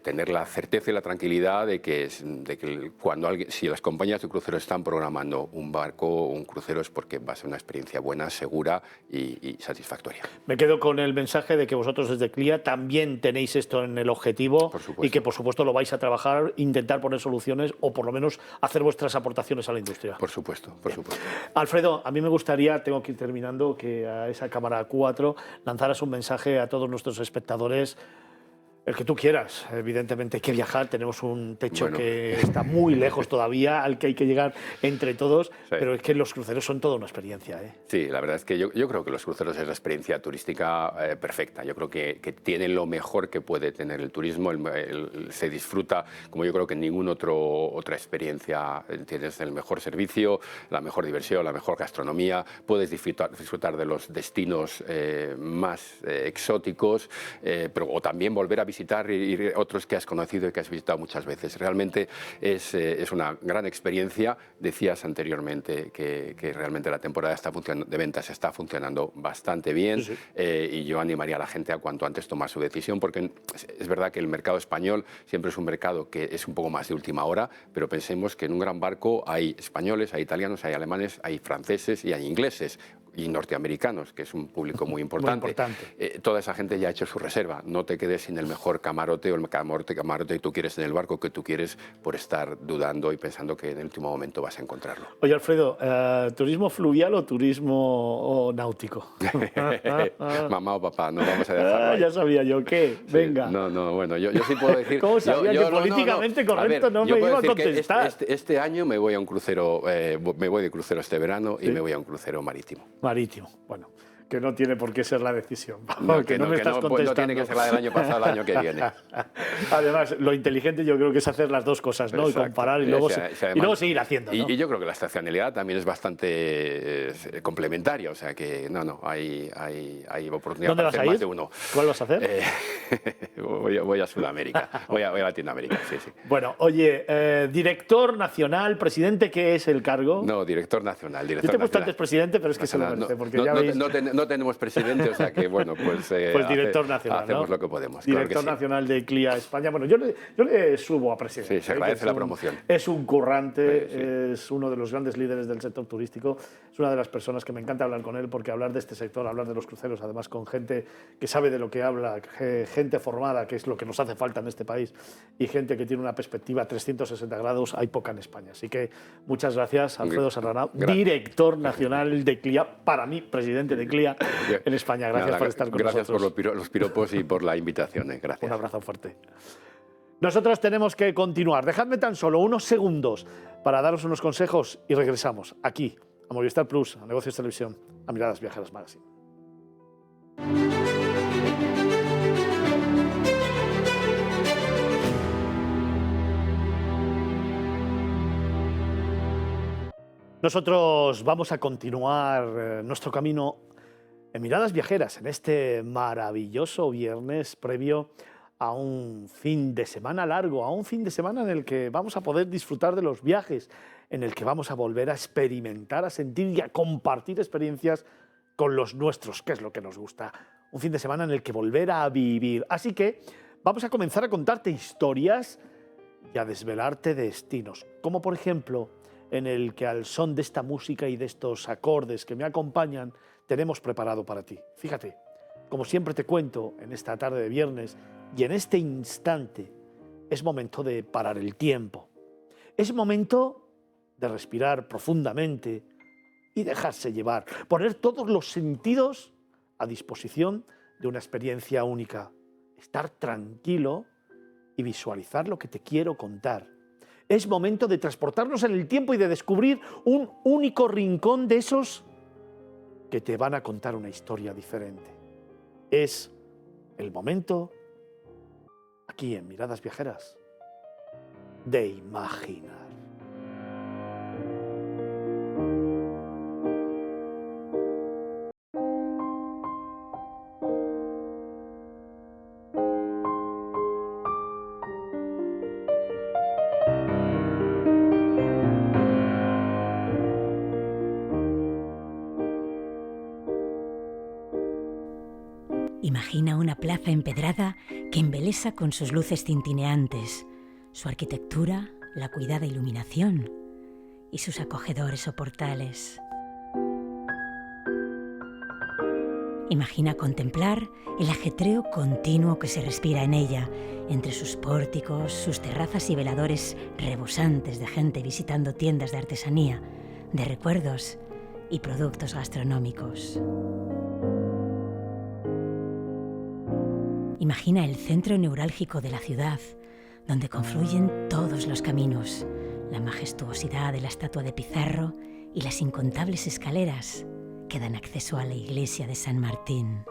tener la certeza y la tranquilidad de que si las compañías de cruceros están programando un barco o un crucero, es porque va a ser una experiencia buena, segura y satisfactoria. Me quedo con el mensaje de que vosotros desde CLIA también tenéis esto en el objetivo, y que por supuesto lo vais a trabajar, intentar poner soluciones o por lo menos hacer vuestras aportaciones a la industria. Por supuesto, por supuesto. Alfredo, a mí me gustaría, tengo que ir terminando, que a esa cámara 4 lanzaras un mensaje a todos nuestros espectadores. El que tú quieras, evidentemente hay que viajar, tenemos un techo que está muy lejos todavía, al que hay que llegar entre todos, pero es que los cruceros son toda una experiencia. Sí, la verdad es que yo creo que los cruceros es la experiencia turística perfecta. Yo creo que tienen lo mejor que puede tener el turismo, se disfruta como yo creo que en ninguna otra experiencia. Tienes el mejor servicio, la mejor diversión, la mejor gastronomía, puedes disfrutar de los destinos más exóticos, o también volver a visitar otros que has conocido y que has visitado muchas veces. Realmente es una gran experiencia. Decías anteriormente que realmente la temporada de ventas está funcionando bastante bien, y yo animaría a la gente a cuanto antes tomar su decisión, porque es verdad que el mercado español siempre es un mercado que es un poco más de última hora, pero pensemos que en un gran barco hay españoles, hay italianos, hay alemanes, hay franceses y hay ingleses y norteamericanos, que es un público muy importante. Toda esa gente ya ha hecho su reserva. No te quedes sin el mejor camarote o el camarote que tú quieres en el barco que tú quieres por estar dudando y pensando que en el último momento vas a encontrarlo. Oye, Alfredo, ¿turismo fluvial o turismo náutico? Mamá o papá, no vamos a dejarlo. Ya sabía yo. ¿Qué? Venga. No, bueno, yo sí puedo decir... ¿Cómo sabía que políticamente correcto no me iba a contestar? Este año me voy a un crucero, me voy de crucero este verano y me voy a un crucero marítimo. Marítimo, bueno, que no tiene por qué ser la decisión. No tiene que ser la del año pasado, el año que viene. Además, lo inteligente yo creo que es hacer las dos cosas, ¿no? Exacto. Y comparar y luego seguir haciendo, ¿no? Y yo creo que la estacionalidad también es bastante complementaria, o sea que hay oportunidad para hacer más de uno. ¿Cuál vas a hacer? Voy a Sudamérica, voy a Latinoamérica, sí. Bueno, oye, director nacional, presidente, ¿qué es el cargo? No, director nacional. Yo te he puesto antes presidente, pero es que se lo merece, porque ya veis... No tenemos presidente, o sea que, bueno, pues director nacional, hacemos lo que podemos. Director claro nacional de CLIA España. Bueno, yo le subo a presidente. Sí, se agradece la promoción. Es un currante, es uno de los grandes líderes del sector turístico, es una de las personas que me encanta hablar con él, porque hablar de este sector, hablar de los cruceros, además con gente que sabe de lo que habla, gente formada, que es lo que nos hace falta en este país, y gente que tiene una perspectiva 360 grados, hay poca en España. Así que muchas gracias, Alfredo Serrano, director nacional de CLIA, para mí, presidente de CLIA en España. Gracias por estar con nosotros. Gracias por los piropos y por la invitación. Gracias. Un abrazo fuerte. Nosotros tenemos que continuar. Dejadme tan solo unos segundos para daros unos consejos y regresamos aquí, a Movistar Plus, a Negocios Televisión, a Miradas Viajeras Magazine. Nosotros vamos a continuar nuestro camino en Miradas Viajeras, en este maravilloso viernes previo a un fin de semana largo, a un fin de semana en el que vamos a poder disfrutar de los viajes, en el que vamos a volver a experimentar, a sentir y a compartir experiencias con los nuestros, que es lo que nos gusta. Un fin de semana en el que volver a vivir. Así que vamos a comenzar a contarte historias y a desvelarte destinos, como por ejemplo en el que al son de esta música y de estos acordes que me acompañan, tenemos preparado para ti. Fíjate, como siempre te cuento en esta tarde de viernes y en este instante, es momento de parar el tiempo. Es momento de respirar profundamente y dejarse llevar, poner todos los sentidos a disposición de una experiencia única, estar tranquilo y visualizar lo que te quiero contar. Es momento de transportarnos en el tiempo y de descubrir un único rincón de esos que te van a contar una historia diferente. Es el momento, aquí en Miradas Viajeras, de imaginar. Imagina una plaza empedrada que embelesa con sus luces tintineantes, su arquitectura, la cuidada iluminación y sus acogedores soportales. Imagina contemplar el ajetreo continuo que se respira en ella, entre sus pórticos, sus terrazas y veladores rebosantes de gente visitando tiendas de artesanía, de recuerdos y productos gastronómicos. Imagina el centro neurálgico de la ciudad, donde confluyen todos los caminos, la majestuosidad de la estatua de Pizarro y las incontables escaleras que dan acceso a la iglesia de San Martín.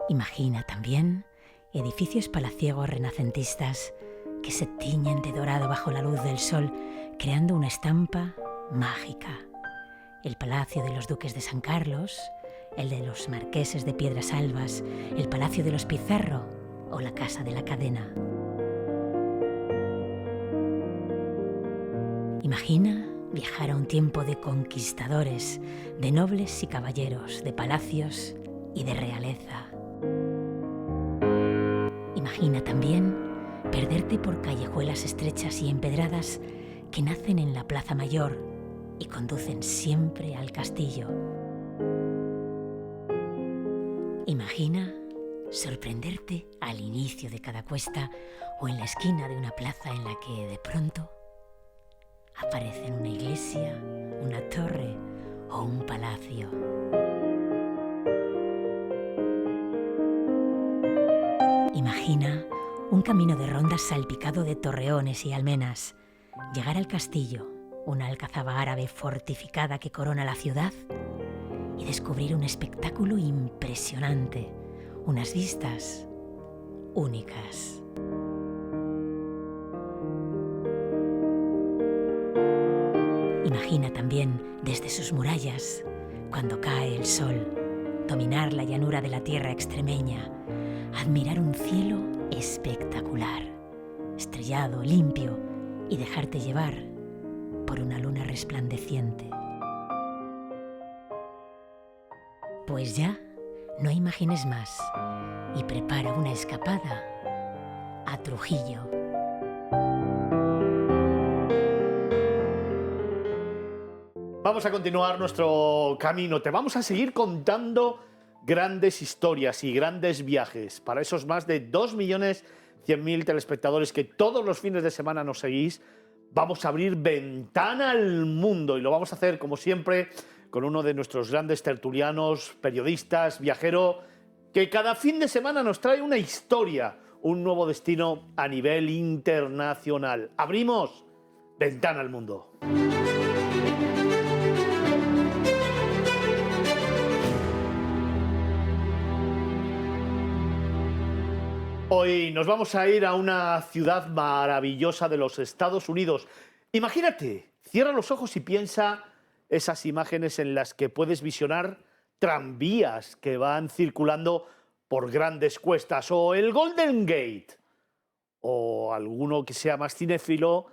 Imagina también edificios palaciegos renacentistas que se tiñen de dorado bajo la luz del sol, creando una estampa mágica. El Palacio de los Duques de San Carlos, el de los Marqueses de Piedrasalbas, el Palacio de los Pizarro o la Casa de la Cadena. Imagina viajar a un tiempo de conquistadores, de nobles y caballeros, de palacios y de realeza. Imagina también perderte por callejuelas estrechas y empedradas que nacen en la Plaza Mayor y conducen siempre al castillo. Imagina sorprenderte al inicio de cada cuesta o en la esquina de una plaza en la que de pronto aparecen una iglesia, una torre o un palacio. Imagina un camino de rondas salpicado de torreones y almenas, llegar al castillo, una alcazaba árabe fortificada que corona la ciudad, y descubrir un espectáculo impresionante, unas vistas únicas. Imagina también desde sus murallas, cuando cae el sol, dominar la llanura de la tierra extremeña, admirar un cielo espectacular, estrellado, limpio, y dejarte llevar por una luna resplandeciente. Pues ya, no imagines más y prepara una escapada a Trujillo. Vamos a continuar nuestro camino. Te vamos a seguir contando grandes historias y grandes viajes para esos más de 2.100.000 telespectadores que todos los fines de semana nos seguís. Vamos a abrir ventana al mundo y lo vamos a hacer, como siempre, con uno de nuestros grandes tertulianos, periodistas, viajero, que cada fin de semana nos trae una historia, un nuevo destino a nivel internacional. Abrimos ventana al mundo. Hoy nos vamos a ir a una ciudad maravillosa de los Estados Unidos. Imagínate, cierra los ojos y piensa esas imágenes en las que puedes visionar tranvías que van circulando por grandes cuestas, o el Golden Gate, o alguno que sea más cinéfilo,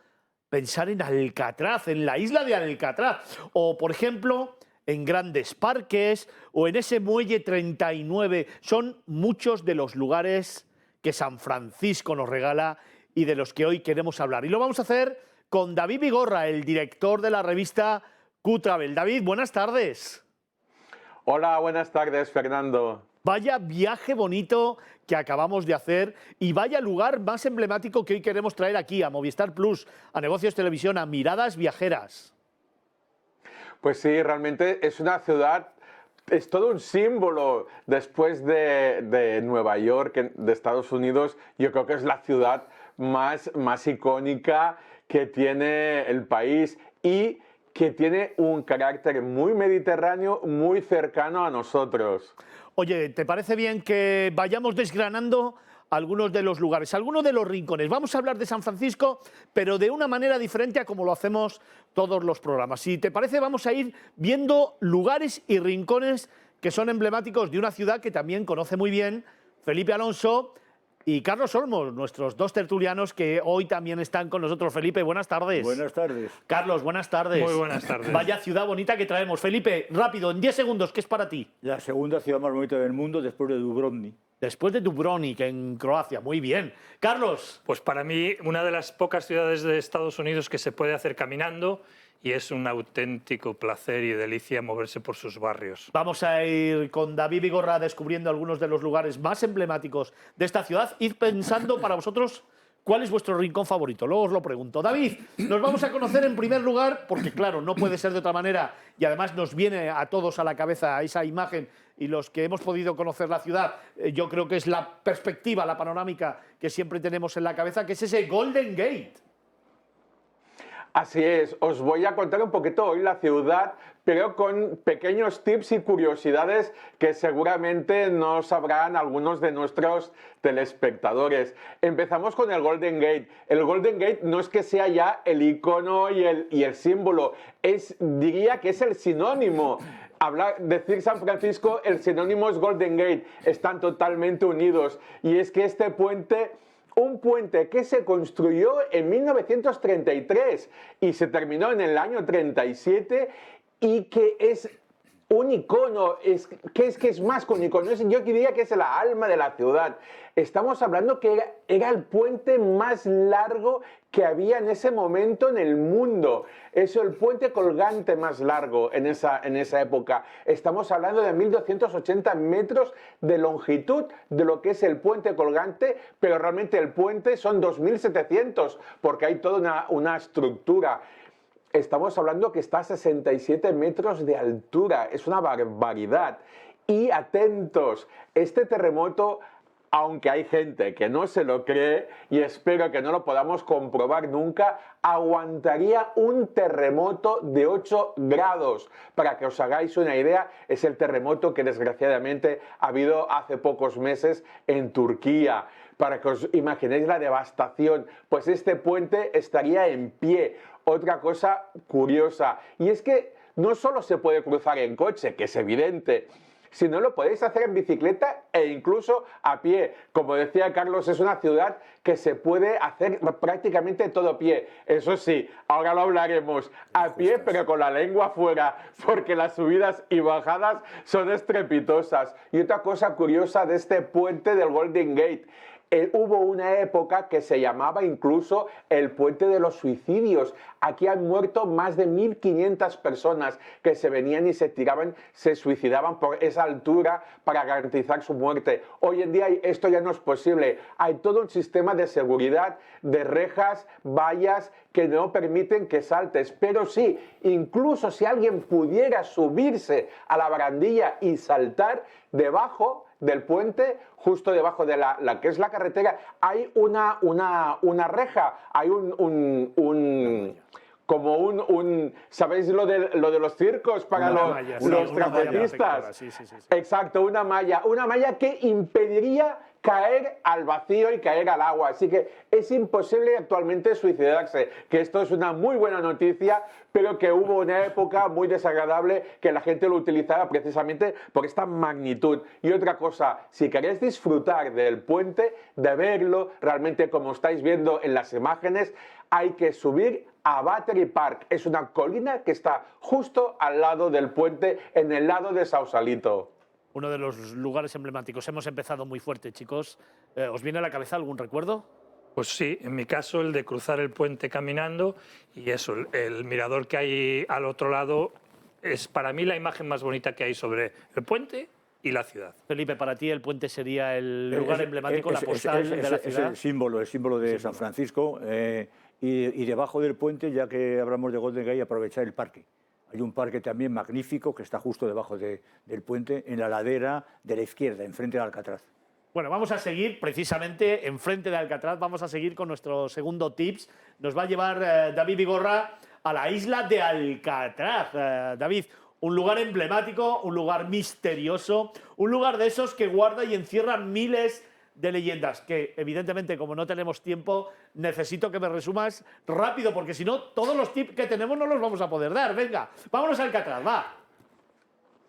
pensar en Alcatraz, en la isla de Alcatraz, o por ejemplo en grandes parques, o en ese muelle 39. Son muchos de los lugares que San Francisco nos regala y de los que hoy queremos hablar. Y lo vamos a hacer con David Vigorra, el director de la revista Q-Travel. David, buenas tardes. Hola, buenas tardes, Fernando. Vaya viaje bonito que acabamos de hacer y vaya lugar más emblemático que hoy queremos traer aquí a Movistar Plus, a Negocios Televisión, a Miradas Viajeras. Pues sí, realmente es una ciudad, es todo un símbolo. Después de Nueva York, de Estados Unidos, yo creo que es la ciudad más icónica que tiene el país y que tiene un carácter muy mediterráneo, muy cercano a nosotros. Oye, ¿te parece bien que vayamos desgranando algunos de los lugares, algunos de los rincones? Vamos a hablar de San Francisco, pero de una manera diferente a como lo hacemos todos los programas. Si te parece, vamos a ir viendo lugares y rincones que son emblemáticos de una ciudad que también conoce muy bien Felipe Alonso y Carlos Olmos, nuestros dos tertulianos que hoy también están con nosotros. Felipe, buenas tardes. Buenas tardes. Carlos, buenas tardes. Muy buenas tardes. Vaya ciudad bonita que traemos. Felipe, rápido, en 10 segundos, ¿qué es para ti? La segunda ciudad más bonita del mundo después de Dubrovnik. Después de Dubrovnik, en Croacia. Muy bien. Carlos. Pues para mí, una de las pocas ciudades de Estados Unidos que se puede hacer caminando, y es un auténtico placer y delicia moverse por sus barrios. Vamos a ir con David Vigorra descubriendo algunos de los lugares más emblemáticos de esta ciudad. Id pensando para vosotros ¿Cuál es vuestro rincón favorito? Luego os lo pregunto. David, nos vamos a conocer en primer lugar, porque claro, no puede ser de otra manera, y además nos viene a todos a la cabeza esa imagen, y los que hemos podido conocer la ciudad, yo creo que es la perspectiva, la panorámica que siempre tenemos en la cabeza, que es ese Golden Gate. Así es, os voy a contar un poquito hoy la ciudad, pero con pequeños tips y curiosidades que seguramente no sabrán algunos de nuestros telespectadores. Empezamos con el Golden Gate. El Golden Gate no es que sea ya el icono y el símbolo, diría que es el sinónimo. Decir San Francisco, el sinónimo es Golden Gate, están totalmente unidos. Y es que este puente... Un puente que se construyó en 1933 y se terminó en el año 37 y que es un icono, que es más que un icono, yo diría que es la alma de la ciudad. Estamos hablando que era el puente más largo que había en ese momento en el mundo. Es el puente colgante más largo en esa época. Estamos hablando de 1.280 metros de longitud de lo que es el puente colgante, pero realmente el puente son 2.700 porque hay toda una estructura. Estamos hablando que está a 67 metros de altura, es una barbaridad. Y atentos, este terremoto, aunque hay gente que no se lo cree y espero que no lo podamos comprobar nunca, aguantaría un terremoto de 8 grados. Para que os hagáis una idea, es el terremoto que desgraciadamente ha habido hace pocos meses en Turquía. Para que os imaginéis la devastación, pues este puente estaría en pie. Otra cosa curiosa, y es que no solo se puede cruzar en coche, que es evidente, sino lo podéis hacer en bicicleta e incluso a pie. Como decía Carlos, es una ciudad que se puede hacer prácticamente todo a pie. Eso sí, ahora lo hablaremos a pie, pero con la lengua fuera, porque las subidas y bajadas son estrepitosas. Y otra cosa curiosa de este puente del Golden Gate, hubo una época que se llamaba incluso el puente de los suicidios. Aquí han muerto más de 1.500 personas que se venían y se tiraban, se suicidaban por esa altura para garantizar su muerte. Hoy en día esto ya no es posible. Hay todo un sistema de seguridad, de rejas, vallas que no permiten que saltes. Pero sí, incluso si alguien pudiera subirse a la barandilla y saltar, debajo del puente, justo debajo de la que es la carretera, hay una reja, hay ¿sabéis lo de los circos para los trapecistas? Sí. Exacto, una malla que impediría caer al vacío y caer al agua. Así que es imposible actualmente suicidarse, que esto es una muy buena noticia, pero que hubo una época muy desagradable que la gente lo utilizaba precisamente por esta magnitud. Y otra cosa, si queréis disfrutar del puente, de verlo, realmente como estáis viendo en las imágenes, hay que subir a Battery Park. Es una colina que está justo al lado del puente, en el lado de Sausalito. Uno de los lugares emblemáticos. Hemos empezado muy fuerte, chicos. ¿Os viene a la cabeza algún recuerdo? Pues sí, en mi caso el de cruzar el puente caminando y eso, el mirador que hay al otro lado es para mí la imagen más bonita que hay sobre el puente y la ciudad. Felipe, para ti el puente sería el lugar emblemático, la postal de la ciudad. Es el símbolo de San Francisco y debajo del puente, ya que hablamos de Golden Gate, aprovechar el parque. Hay un parque también magnífico que está justo debajo del puente, en la ladera de la izquierda, enfrente de Alcatraz. Bueno, vamos a seguir precisamente enfrente de Alcatraz, vamos a seguir con nuestro segundo tips. Nos va a llevar David Vigorra a la isla de Alcatraz. David, un lugar emblemático, un lugar misterioso, un lugar de esos que guarda y encierra miles de leyendas, que evidentemente, como no tenemos tiempo, necesito que me resumas rápido, porque si no, todos los tips que tenemos no los vamos a poder dar. Venga, vámonos a Alcatraz, va.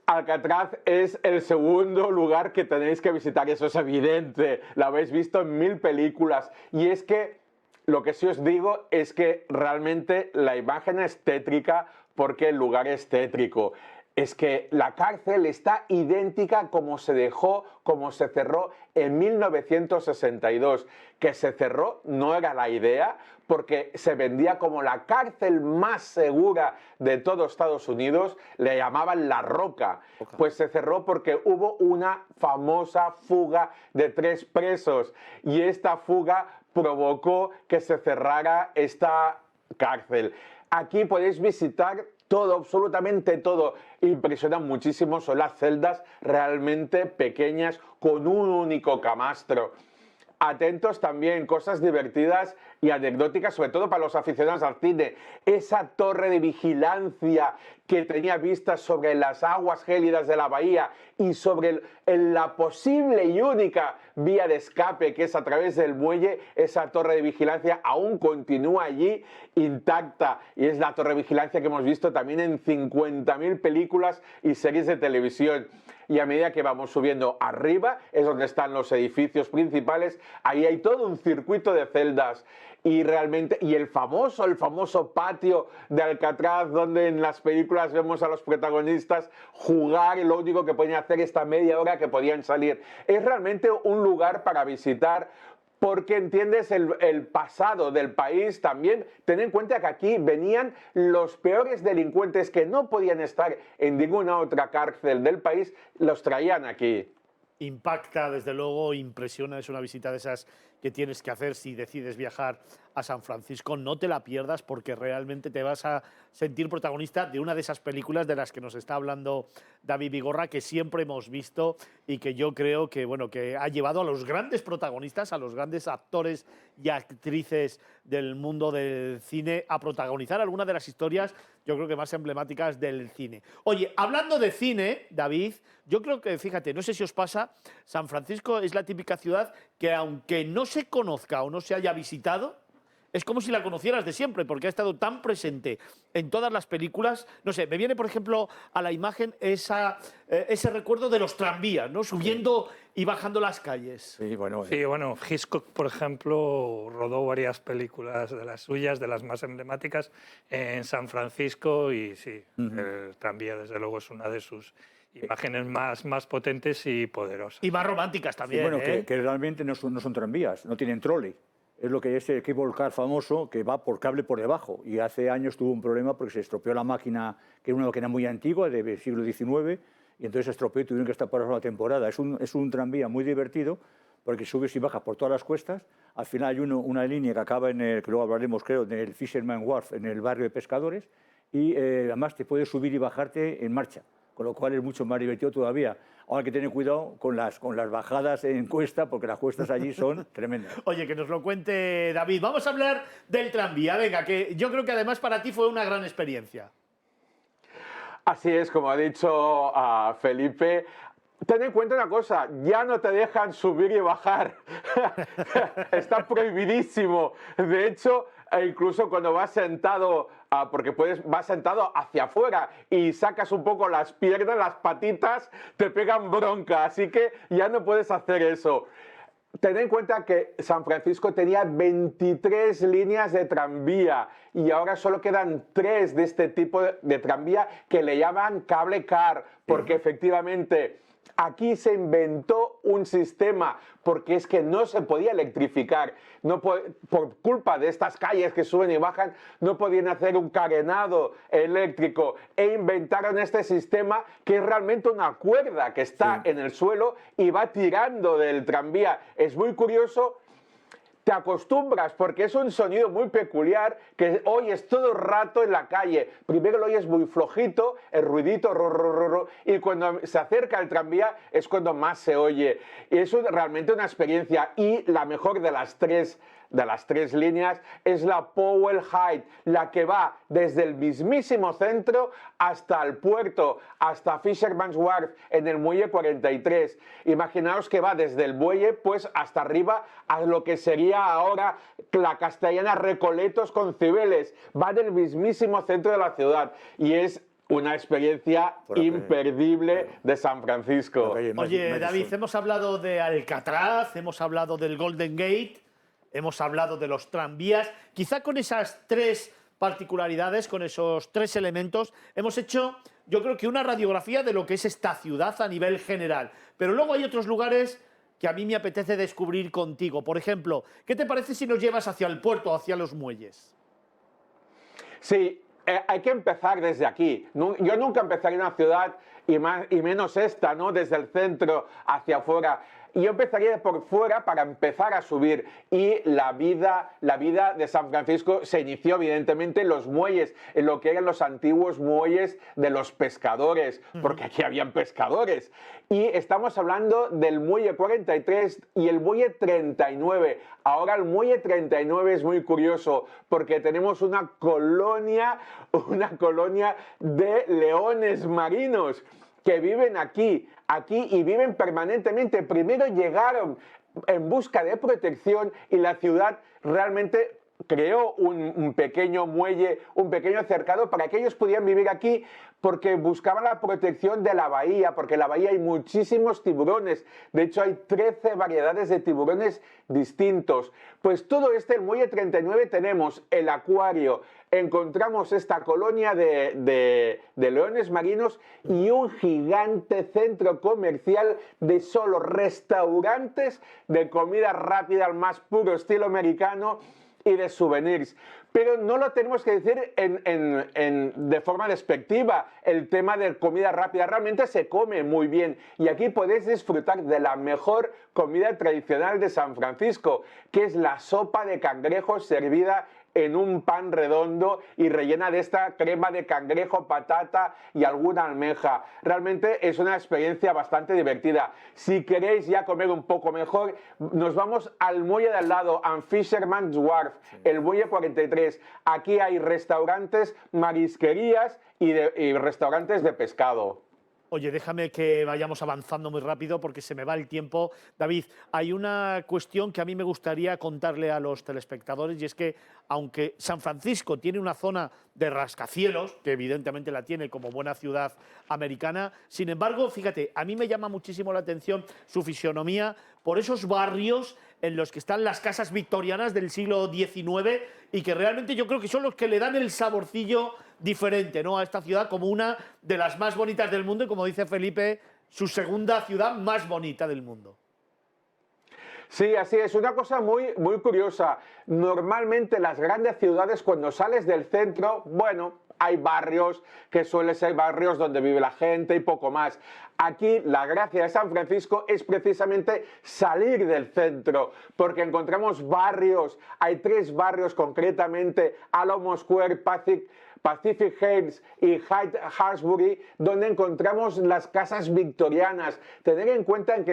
Alcatraz es el segundo lugar que tenéis que visitar, eso es evidente, lo habéis visto en 1000 películas, y es que lo que sí os digo es que realmente la imagen es tétrica porque el lugar es tétrico. Es que la cárcel está idéntica como se dejó, como se cerró en 1962. Que se cerró no era la idea, porque se vendía como la cárcel más segura de todo Estados Unidos, le llamaban La Roca. Pues se cerró porque hubo una famosa fuga de 3 presos, y esta fuga provocó que se cerrara esta cárcel. Aquí podéis visitar todo, absolutamente todo. Impresiona muchísimo, son las celdas realmente pequeñas con un único camastro. Atentos también, cosas divertidas y anecdóticas, sobre todo para los aficionados al cine. Esa torre de vigilancia que tenía vistas sobre las aguas gélidas de la bahía y sobre la posible y única vía de escape que es a través del muelle, esa torre de vigilancia aún continúa allí intacta y es la torre de vigilancia que hemos visto también en 50.000 películas y series de televisión. Y a medida que vamos subiendo arriba, es donde están los edificios principales, ahí hay todo un circuito de celdas y realmente, y el famoso patio de Alcatraz, donde en las películas vemos a los protagonistas jugar y lo único que podían hacer esta media hora que podían salir. Es realmente un lugar para visitar, porque entiendes el pasado del país también. Ten en cuenta que aquí venían los peores delincuentes que no podían estar en ninguna otra cárcel del país, los traían aquí. Impacta, desde luego, impresiona, es una visita de esas que tienes que hacer si decides viajar a San Francisco. No te la pierdas porque realmente te vas a sentir protagonista de una de esas películas de las que nos está hablando David Vigorra, que siempre hemos visto y que yo creo que, bueno, que ha llevado a los grandes protagonistas, a los grandes actores y actrices del mundo del cine a protagonizar algunas de las historias, yo creo que más emblemáticas del cine. Oye, hablando de cine, David, yo creo que, fíjate, no sé si os pasa, San Francisco es la típica ciudad que aunque no se conozca o no se haya visitado, es como si la conocieras de siempre, porque ha estado tan presente en todas las películas. No sé, me viene, por ejemplo, a la imagen ese recuerdo de los tranvías, ¿no? Subiendo y bajando las calles. Sí, bueno, Hitchcock, por ejemplo, rodó varias películas de las suyas, de las más emblemáticas, en San Francisco y sí, el tranvía, desde luego, es una de sus imágenes más potentes y poderosas. Y más románticas también. Sí, bueno, que realmente no son tranvías, no tienen trole. Es lo que es el cable car famoso, que va por cable por debajo. Y hace años tuvo un problema porque se estropeó la máquina, que era una máquina muy antigua, del siglo XIX, y entonces se estropeó y tuvieron que estar parados una temporada. Es un tranvía muy divertido, porque subes y bajas por todas las cuestas. Al final hay una línea que acaba que luego hablaremos, creo, en el Fisherman Wharf, en el barrio de pescadores, y además te puedes subir y bajarte en marcha, con lo cual es mucho más divertido todavía. Ahora hay que tener cuidado con las bajadas en cuesta, porque las cuestas allí son tremendas. Oye, que nos lo cuente David. Vamos a hablar del tranvía. Venga, que yo creo que además para ti fue una gran experiencia. Así es, como ha dicho Felipe. Ten en cuenta una cosa, ya no te dejan subir y bajar. Está prohibidísimo. De hecho, incluso cuando vas sentado, porque vas sentado hacia afuera y sacas un poco las piernas, las patitas, te pegan bronca. Así que ya no puedes hacer eso. Ten en cuenta que San Francisco tenía 23 líneas de tranvía y ahora solo quedan 3 de este tipo de tranvía que le llaman cable car, porque efectivamente aquí se inventó un sistema, porque es que no se podía electrificar. Por culpa de estas calles que suben y bajan, no podían hacer un carenado eléctrico e inventaron este sistema que es realmente una cuerda que está en el suelo y va tirando del tranvía. Es muy curioso. Te acostumbras porque es un sonido muy peculiar que oyes todo el rato en la calle. Primero lo oyes muy flojito, el ruidito, y cuando se acerca el tranvía es cuando más se oye. Y es realmente una experiencia. Y la mejor de las tres líneas es la Powell Heights, la que va desde el mismísimo centro hasta el puerto, hasta Fisherman's Wharf, en el muelle 43. Imaginaos que va desde el muelle pues hasta arriba a lo que sería ahora la Castellana Recoletos con Cibeles. Va del mismísimo centro de la ciudad y es una experiencia imperdible de San Francisco. Oye, David, hemos hablado de Alcatraz, hemos hablado del Golden Gate, hemos hablado de los tranvías. Quizá con esas 3 particularidades, con esos 3 elementos, hemos hecho, yo creo que una radiografía de lo que es esta ciudad a nivel general. Pero luego hay otros lugares que a mí me apetece descubrir contigo. Por ejemplo, ¿qué te parece si nos llevas hacia el puerto, hacia los muelles? Sí, hay que empezar desde aquí. Yo nunca empezaría en una ciudad, y menos esta, ¿no? Desde el centro hacia afuera. y yo empezaría por fuera para empezar a subir. Y la vida de San Francisco se inició evidentemente en los muelles, en lo que eran los antiguos muelles de los pescadores, porque aquí habían pescadores. Y estamos hablando del muelle 43 y el muelle 39. Ahora el muelle 39 es muy curioso porque tenemos una colonia de leones marinos que viven aquí y viven permanentemente. Primero llegaron en busca de protección y la ciudad realmente creó un pequeño muelle, un pequeño cercado para que ellos pudieran vivir aquí porque buscaban la protección de la bahía, porque en la bahía hay muchísimos tiburones. De hecho, hay 13 variedades de tiburones distintos. Pues todo el muelle 39 tenemos el acuario, encontramos esta colonia de leones marinos y un gigante centro comercial de solo restaurantes de comida rápida al más puro estilo americano y de souvenirs. Pero no lo tenemos que decir de forma despectiva. El tema de comida rápida realmente se come muy bien y aquí podéis disfrutar de la mejor comida tradicional de San Francisco, que es la sopa de cangrejos servida en un pan redondo y rellena de esta crema de cangrejo, patata y alguna almeja. Realmente es una experiencia bastante divertida. Si queréis ya comer un poco mejor, nos vamos al muelle de al lado, Fisherman's Wharf, el muelle 43. Aquí hay restaurantes, marisquerías y restaurantes de pescado. Oye, déjame que vayamos avanzando muy rápido porque se me va el tiempo. David, hay una cuestión que a mí me gustaría contarle a los telespectadores y es que, aunque San Francisco tiene una zona de rascacielos, que evidentemente la tiene como buena ciudad americana, sin embargo, fíjate, a mí me llama muchísimo la atención su fisionomía por esos barrios en los que están las casas victorianas del siglo XIX y que realmente yo creo que son los que le dan el saborcillo diferente, ¿no?, a esta ciudad como una de las más bonitas del mundo y, como dice Felipe, su segunda ciudad más bonita del mundo. Sí, así es. Una cosa muy curiosa. Normalmente las grandes ciudades, cuando sales del centro, bueno, hay barrios que suelen ser barrios donde vive la gente y poco más. Aquí la gracia de San Francisco es precisamente salir del centro, porque encontramos barrios, hay 3 barrios concretamente, Alamo Square, Pacific Heights y Hawkesbury, donde encontramos las casas victorianas. Tener en cuenta que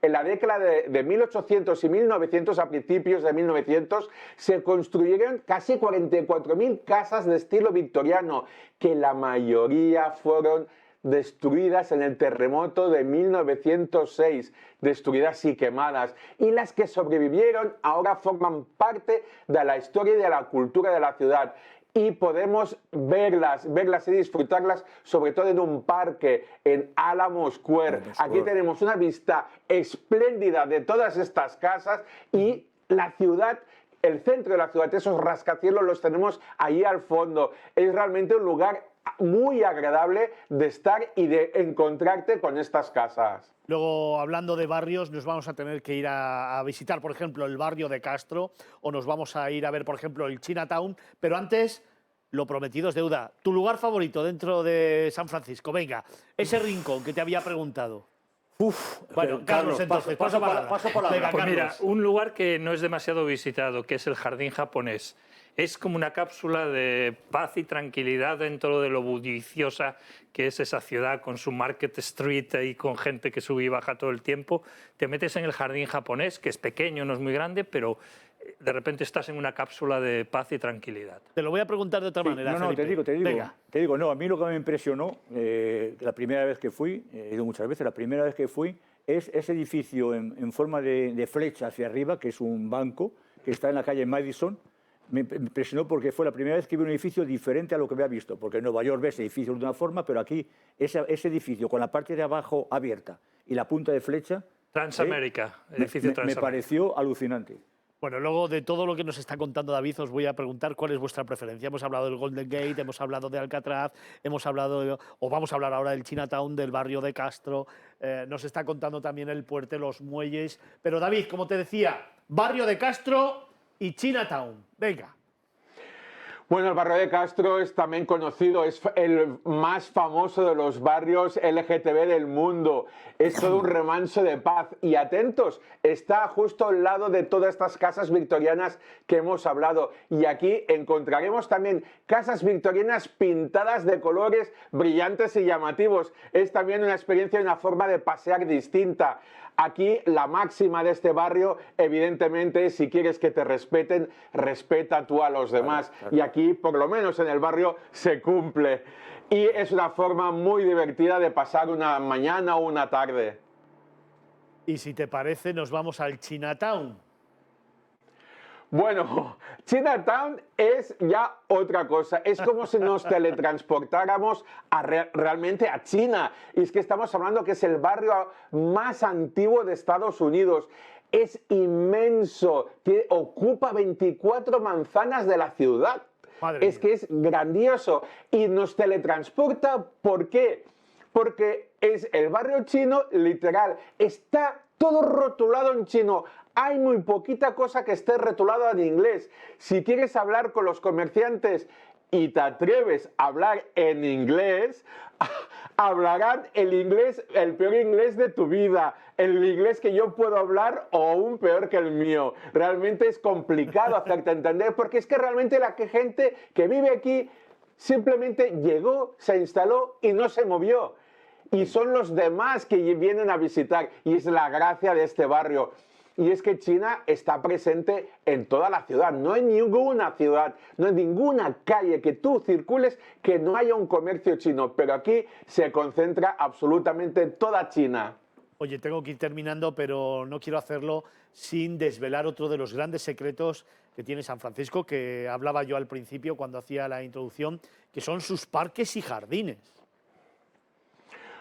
en la década de 1800 y 1900, a principios de 1900, se construyeron casi 44.000 casas de estilo victoriano, que la mayoría fueron destruidas en el terremoto de 1906, destruidas y quemadas. Y las que sobrevivieron ahora forman parte de la historia y de la cultura de la ciudad. Y podemos verlas y disfrutarlas, sobre todo en un parque, en Alamo Square. Aquí tenemos una vista espléndida de todas estas casas y la ciudad, el centro de la ciudad, esos rascacielos los tenemos ahí al fondo. Es realmente un lugar muy agradable de estar y de encontrarte con estas casas. Luego, hablando de barrios, nos vamos a tener que ir a visitar, por ejemplo, el barrio de Castro, o nos vamos a ir a ver, por ejemplo, el Chinatown. Pero antes, lo prometido es deuda. ¿Tu lugar favorito dentro de San Francisco? Venga, ese rincón que te había preguntado. Bueno, Carlos, entonces, paso para la Venga, pues mira, un lugar que no es demasiado visitado, que es el Jardín Japonés. Es como una cápsula de paz y tranquilidad dentro de lo bulliciosa que es esa ciudad, con su Market Street y con gente que sube y baja todo el tiempo. Te metes en el Jardín Japonés, que es pequeño, no es muy grande, pero de repente estás en una cápsula de paz y tranquilidad. Te lo voy a preguntar de otra manera, No, Felipe. te digo, no, a mí lo que me impresionó, la primera vez que fui, he ido muchas veces, la primera vez que fui, es ese edificio en forma de flecha hacia arriba, que es un banco, que está en la calle Madison. Me impresionó porque fue la primera vez que vi un edificio diferente a lo que había visto, porque en Nueva York ves edificios de una forma, pero aquí ese edificio con la parte de abajo abierta y la punta de flecha... Transamérica, edificio Transamérica. Me pareció alucinante. Bueno, luego de todo lo que nos está contando David, os voy a preguntar cuál es vuestra preferencia. Hemos hablado del Golden Gate, hemos hablado de Alcatraz, vamos a hablar ahora del Chinatown, del barrio de Castro, nos está contando también el puerto, los muelles. Pero David, como te decía, barrio de Castro y Chinatown. Venga. Bueno, el barrio de Castro es también conocido, es el más famoso de los barrios LGTB del mundo. Es todo un remanso de paz. Y atentos, está justo al lado de todas estas casas victorianas que hemos hablado. Y aquí encontraremos también casas victorianas pintadas de colores brillantes y llamativos. Es también una experiencia y una forma de pasear distinta. Aquí la máxima de este barrio, evidentemente, es si quieres que te respeten, respeta tú a los demás. Claro. Y aquí, por lo menos en el barrio, se cumple. Y es una forma muy divertida de pasar una mañana o una tarde. Y si te parece, nos vamos al Chinatown. Bueno, Chinatown es ya otra cosa. Es como si nos teletransportáramos realmente a China. Y es que estamos hablando que es el barrio más antiguo de Estados Unidos. Es inmenso, ocupa 24 manzanas de la ciudad. Es que es grandioso. Y nos teletransporta, ¿por qué? Porque es el barrio chino, literal, está todo rotulado en chino. Hay muy poquita cosa que esté rotulada en inglés. Si quieres hablar con los comerciantes y te atreves a hablar en inglés, hablarán el inglés, el peor inglés de tu vida, el inglés que yo puedo hablar o aún peor que el mío. Realmente es complicado hacerte entender porque es que realmente la gente que vive aquí simplemente llegó, se instaló y no se movió. Y son los demás que vienen a visitar y es la gracia de este barrio. Y es que China está presente en toda la ciudad. No hay ninguna ciudad, no hay ninguna calle que tú circules que no haya un comercio chino. Pero aquí se concentra absolutamente toda China. Oye, tengo que ir terminando, pero no quiero hacerlo sin desvelar otro de los grandes secretos que tiene San Francisco, que hablaba yo al principio cuando hacía la introducción, que son sus parques y jardines.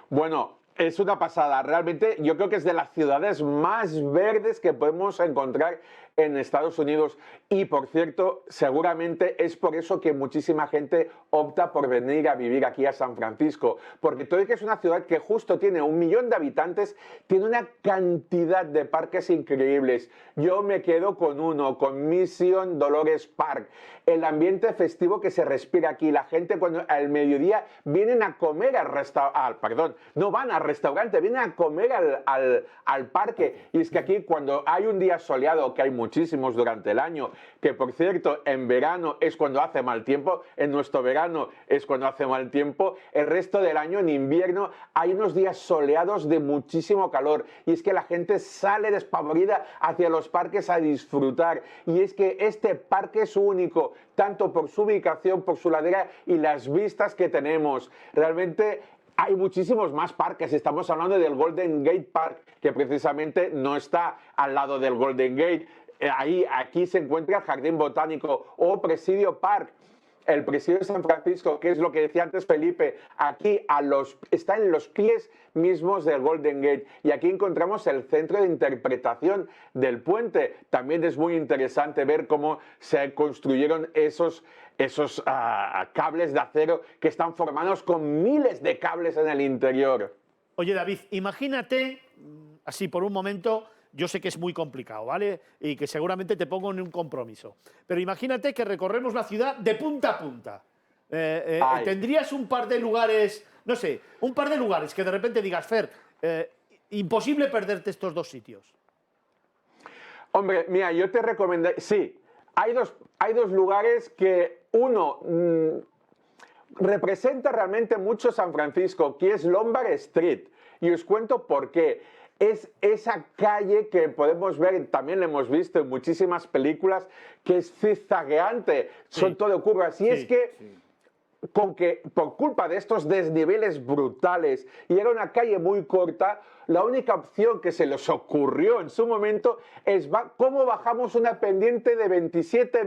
Bueno, es una pasada. Realmente yo creo que es de las ciudades más verdes que podemos encontrar en Estados Unidos. Y por cierto, seguramente es por eso que muchísima gente opta por venir a vivir aquí a San Francisco. Porque todo que es una ciudad que justo tiene 1 millón de habitantes, tiene una cantidad de parques increíbles. Yo me quedo con uno, con Mission Dolores Park. El ambiente festivo que se respira aquí. La gente cuando al mediodía vienen a comer al restaurante, perdón, no van al restaurante, vienen a comer al parque. Y es que aquí cuando hay un día soleado, que hay muchísimos durante el año, que por cierto en verano es cuando hace mal tiempo, en nuestro verano es cuando hace mal tiempo, el resto del año en invierno hay unos días soleados de muchísimo calor y es que la gente sale despavorida hacia los parques a disfrutar y es que este parque es único, tanto por su ubicación, por su ladera y las vistas que tenemos. Realmente hay muchísimos más parques. Estamos hablando del Golden Gate Park, que precisamente no está al lado del Golden Gate. Aquí se encuentra el Jardín Botánico o Presidio Park. El Presidio de San Francisco, que es lo que decía antes Felipe, aquí está en los pies mismos del Golden Gate. Y aquí encontramos el centro de interpretación del puente. También es muy interesante ver cómo se construyeron esos cables de acero que están formados con miles de cables en el interior. Oye, David, imagínate, así por un momento, yo sé que es muy complicado, ¿vale? Y que seguramente te pongo en un compromiso. Pero imagínate que recorremos la ciudad de punta a punta. ¿Tendrías un par de lugares, no sé, un par de lugares que de repente digas, Fer, imposible perderte estos dos sitios? Hombre, mira, yo te recomendaría, sí, hay dos lugares que uno representa realmente mucho San Francisco, que es Lombard Street. Y os cuento por qué. Es esa calle que podemos ver, también la hemos visto en muchísimas películas, que es zigzagueante, son todo curvas. Y es que, por culpa de estos desniveles brutales, y era una calle muy corta, la única opción que se les ocurrió en su momento es cómo bajamos una pendiente de 27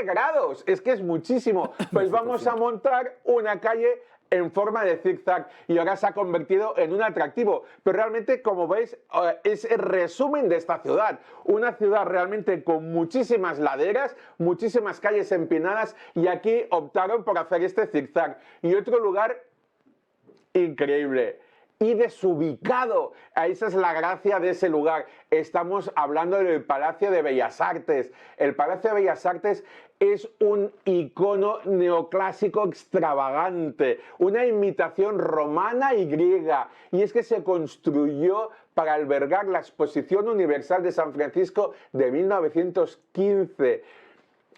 grados. Es que es muchísimo. Pues vamos a montar una calle en forma de zigzag y ahora se ha convertido en un atractivo. Pero realmente, como veis, es el resumen de esta ciudad. Una ciudad realmente con muchísimas laderas, muchísimas calles empinadas y aquí optaron por hacer este zigzag. Y otro lugar increíble, y desubicado. Esa es la gracia de ese lugar. Estamos hablando del Palacio de Bellas Artes. El Palacio de Bellas Artes es un icono neoclásico extravagante, una imitación romana y griega, y es que se construyó para albergar la Exposición Universal de San Francisco de 1915.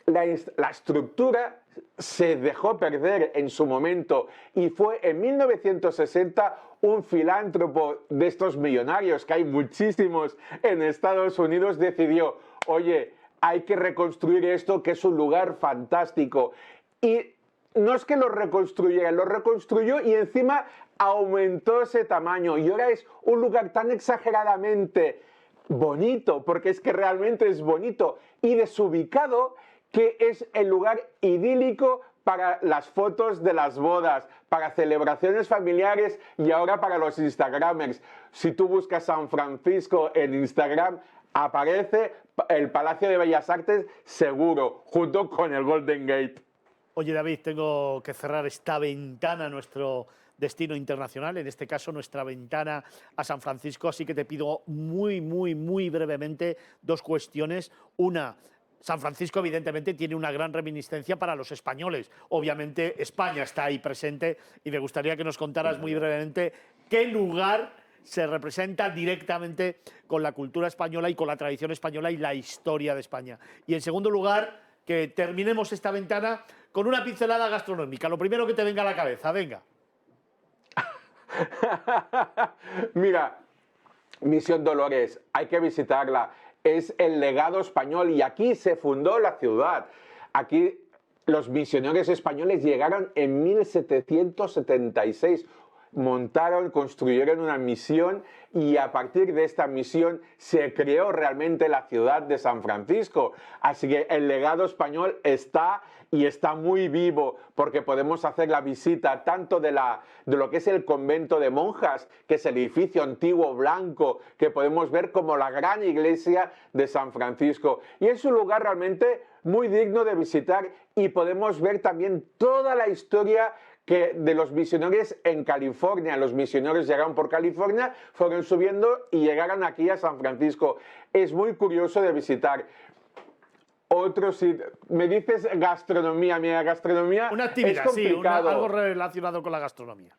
La estructura se dejó perder en su momento y fue en 1960 un filántropo de estos millonarios, que hay muchísimos en Estados Unidos, decidió, oye, hay que reconstruir esto, que es un lugar fantástico. Y no es que lo reconstruyera, lo reconstruyó y encima aumentó ese tamaño. Y ahora es un lugar tan exageradamente bonito, porque es que realmente es bonito, y desubicado, que es el lugar idílico para las fotos de las bodas, para celebraciones familiares y ahora para los Instagramers. Si tú buscas San Francisco en Instagram, aparece el Palacio de Bellas Artes seguro, junto con el Golden Gate. Oye, David, tengo que cerrar esta ventana a nuestro destino internacional, en este caso nuestra ventana a San Francisco, así que te pido muy brevemente dos cuestiones. Una, San Francisco evidentemente tiene una gran reminiscencia para los españoles. Obviamente España está ahí presente y me gustaría que nos contaras muy brevemente qué lugar se representa directamente con la cultura española y con la tradición española y la historia de España. Y en segundo lugar, que terminemos esta ventana con una pincelada gastronómica. Lo primero que te venga a la cabeza, venga. Mira, Misión Dolores, hay que visitarla. Es el legado español y aquí se fundó la ciudad. Aquí los misioneros españoles llegaron en 1776, montaron, construyeron una misión y a partir de esta misión se creó realmente la ciudad de San Francisco. Así que el legado español está y está muy vivo porque podemos hacer la visita tanto de lo que es el convento de monjas, que es el edificio antiguo blanco que podemos ver, como la gran iglesia de San Francisco. Y es un lugar realmente muy digno de visitar y podemos ver también toda la historia de los misioneros en California. Los misioneros llegaron por California, fueron subiendo y llegaron aquí a San Francisco. Es muy curioso de visitar. Otro sitio. Me dices gastronomía. Mira, gastronomía una actividad, es complicado. Sí, algo relacionado con la gastronomía.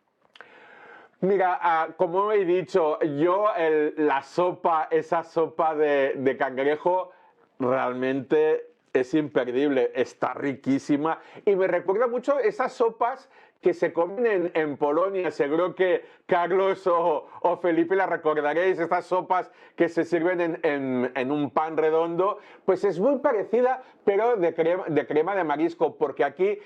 Mira, como he dicho, yo esa sopa de cangrejo realmente es imperdible, está riquísima y me recuerda mucho esas sopas que se comen en Polonia. Seguro que Carlos o Felipe la recordaréis, estas sopas que se sirven en un pan redondo. Pues es muy parecida, pero de crema de marisco, porque aquí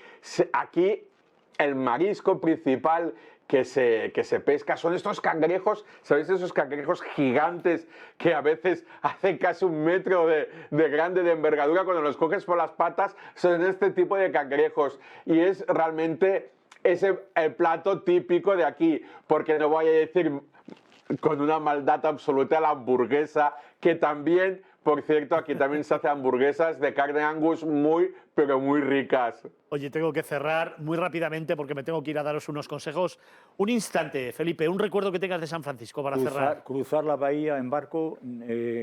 el marisco principal que se pesca son estos cangrejos, ¿sabéis? Esos cangrejos gigantes que a veces hacen casi 1 metro de grande, de envergadura. Cuando los coges por las patas son este tipo de cangrejos y es realmente el plato típico de aquí, porque no voy a decir con una maldad absoluta la hamburguesa, que también, por cierto, aquí también se hacen hamburguesas de carne Angus pero muy ricas. Oye, tengo que cerrar muy rápidamente porque me tengo que ir a daros unos consejos. Un instante, Felipe, un recuerdo que tengas de San Francisco para cerrar. Cruzar la bahía en barco,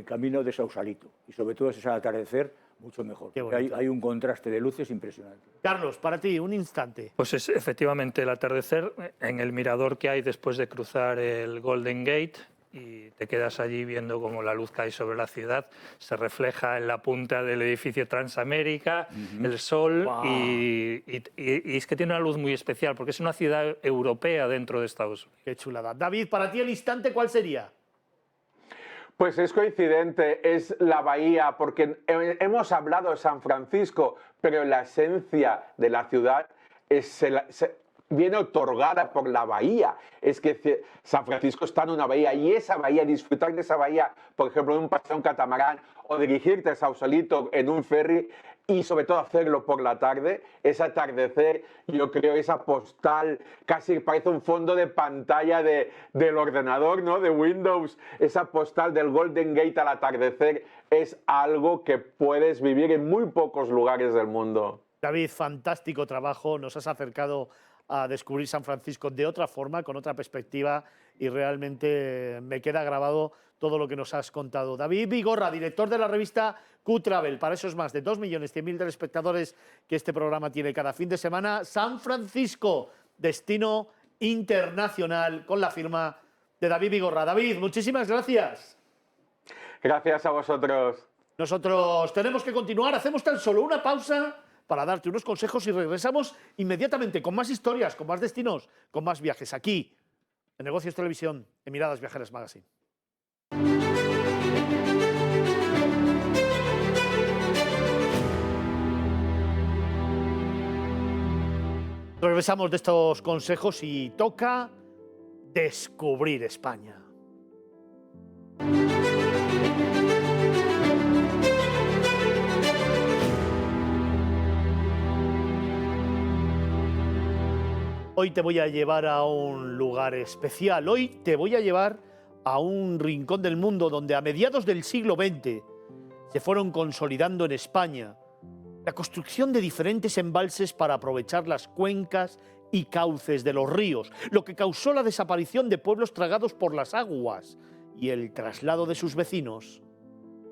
camino de Sausalito. Y sobre todo ese atardecer, mucho mejor. Hay un contraste de luces impresionante. Carlos, para ti, un instante. Pues es efectivamente el atardecer en el mirador que hay después de cruzar el Golden Gate, y te quedas allí viendo cómo la luz cae sobre la ciudad, se refleja en la punta del edificio Transamérica, el sol, wow. y es que tiene una luz muy especial porque es una ciudad europea dentro de Estados Unidos. Qué chulada. David, para ti el instante, ¿cuál sería? Pues es coincidente, es la bahía, porque hemos hablado de San Francisco, pero la esencia de la ciudad viene otorgada por la bahía. Es que San Francisco está en una bahía y esa bahía, disfrutar de esa bahía, por ejemplo, en un paseo en catamarán o dirigirte a Sausalito en un ferry y sobre todo hacerlo por la tarde, ese atardecer, yo creo esa postal, casi parece un fondo de pantalla del ordenador, ¿no? De Windows, esa postal del Golden Gate al atardecer es algo que puedes vivir en muy pocos lugares del mundo. David, fantástico trabajo, nos has acercado a descubrir San Francisco de otra forma, con otra perspectiva, y realmente me queda grabado todo lo que nos has contado. David Vigorra, director de la revista Q-Travel, para esos más de 2.100.000 telespectadores que este programa tiene cada fin de semana. San Francisco, destino internacional, con la firma de David Vigorra. David, muchísimas gracias. Gracias a vosotros. Nosotros tenemos que continuar, hacemos tan solo una pausa para darte unos consejos y regresamos inmediatamente con más historias, con más destinos, con más viajes, aquí, en Negocios Televisión, en Miradas Viajeras Magazine. Regresamos de estos consejos y toca descubrir España. Hoy te voy a llevar a un lugar especial. Hoy te voy a llevar a un rincón del mundo donde a mediados del siglo XX se fueron consolidando en España la construcción de diferentes embalses para aprovechar las cuencas y cauces de los ríos, lo que causó la desaparición de pueblos tragados por las aguas y el traslado de sus vecinos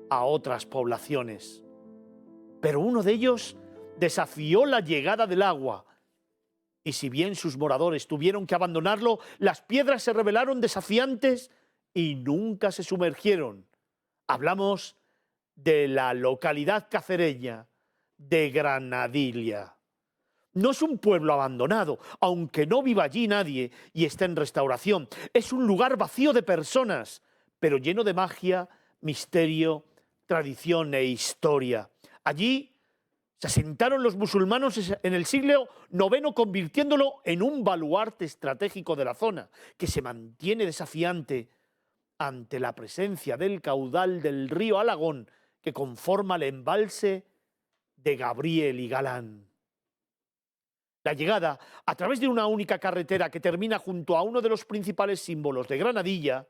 a otras poblaciones. Pero uno de ellos desafió la llegada del agua, y si bien sus moradores tuvieron que abandonarlo, las piedras se revelaron desafiantes y nunca se sumergieron. Hablamos de la localidad cacereña de Granadilla. No es un pueblo abandonado, aunque no viva allí nadie y esté en restauración. Es un lugar vacío de personas, pero lleno de magia, misterio, tradición e historia. Allí se asentaron los musulmanes en el siglo IX, convirtiéndolo en un baluarte estratégico de la zona, que se mantiene desafiante ante la presencia del caudal del río Alagón, que conforma el embalse de Gabriel y Galán. La llegada, a través de una única carretera que termina junto a uno de los principales símbolos de Granadilla,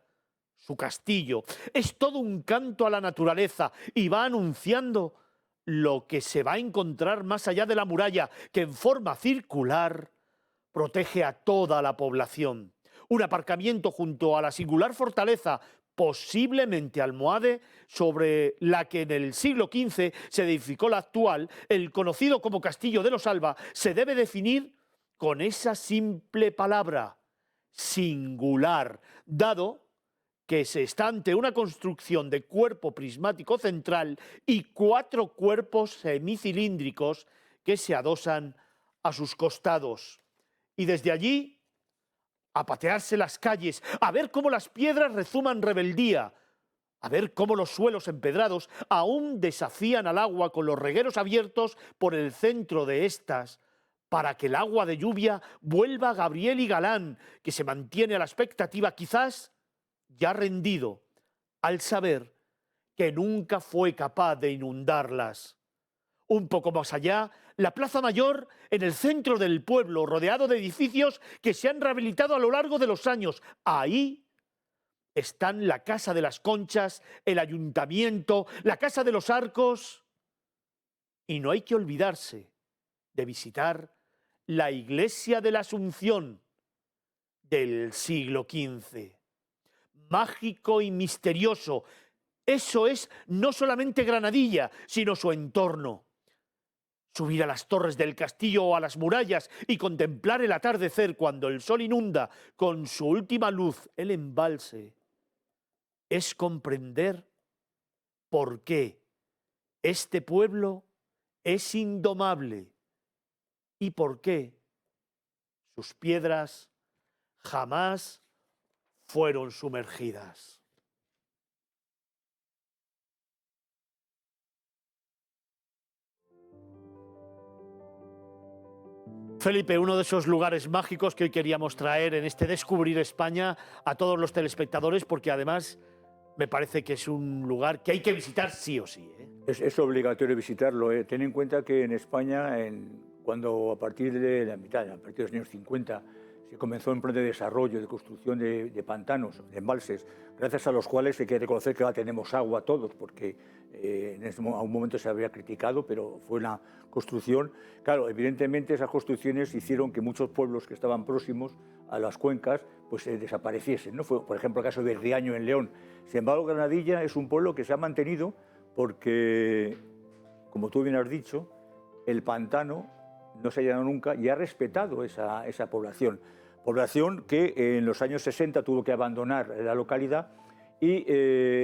su castillo, es todo un canto a la naturaleza y va anunciando lo que se va a encontrar más allá de la muralla, que en forma circular protege a toda la población. Un aparcamiento junto a la singular fortaleza, posiblemente almohade, sobre la que en el siglo XV se edificó la actual, el conocido como Castillo de los Alba, se debe definir con esa simple palabra, singular, dado que se está ante una construcción de cuerpo prismático central y 4 cuerpos semicilíndricos que se adosan a sus costados. Y desde allí, a patearse las calles, a ver cómo las piedras rezuman rebeldía, a ver cómo los suelos empedrados aún desafían al agua con los regueros abiertos por el centro de estas, para que el agua de lluvia vuelva a Gabriel y Galán, que se mantiene a la expectativa, quizás ya rendido, al saber que nunca fue capaz de inundarlas. Un poco más allá, la Plaza Mayor, en el centro del pueblo, rodeado de edificios que se han rehabilitado a lo largo de los años. Ahí están la Casa de las Conchas, el Ayuntamiento, la Casa de los Arcos. Y no hay que olvidarse de visitar la Iglesia de la Asunción del siglo XV. Mágico y misterioso. Eso es no solamente Granadilla, sino su entorno. Subir a las torres del castillo o a las murallas y contemplar el atardecer cuando el sol inunda con su última luz el embalse es comprender por qué este pueblo es indomable y por qué sus piedras jamás fueron sumergidas. Felipe, uno de esos lugares mágicos que hoy queríamos traer en este Descubrir España a todos los telespectadores, porque además me parece que es un lugar que hay que visitar sí o sí. Es obligatorio visitarlo. Ten en cuenta que en España, cuando a partir de la mitad, a partir de los años 50, se comenzó un plan de desarrollo, de construcción de pantanos, de embalses, gracias a los cuales hay que reconocer que ahora tenemos agua todos, porque a un momento se había criticado, pero fue una construcción. Claro, evidentemente esas construcciones hicieron que muchos pueblos que estaban próximos a las cuencas pues desapareciesen, ¿no? Fue, por ejemplo, el caso de Riaño en León. Sin embargo, Granadilla es un pueblo que se ha mantenido porque, como tú bien has dicho, el pantano no se ha llenado nunca y ha respetado esa población. Población que en los años 60 tuvo que abandonar la localidad y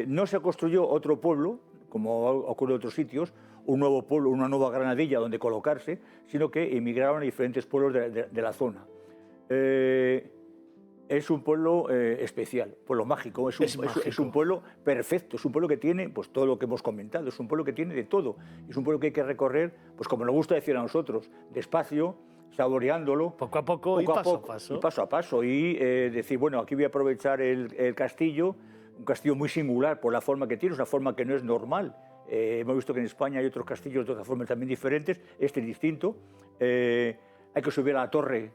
no se construyó otro pueblo, como ocurre en otros sitios, un nuevo pueblo, una nueva Granadilla donde colocarse, sino que emigraron a diferentes pueblos de la zona. Es un pueblo especial, pueblo mágico, es un pueblo perfecto, es un pueblo que tiene pues, todo lo que hemos comentado, es un pueblo que tiene de todo, es un pueblo que hay que recorrer, pues como nos gusta decir a nosotros, despacio, saboreándolo, poco a poco y paso a paso. Y decir, bueno, aquí voy a aprovechar el castillo, un castillo muy singular por la forma que tiene, es una forma que no es normal. Hemos visto que en España hay otros castillos de otras formas también diferentes, este es distinto. Hay que subir a la torre,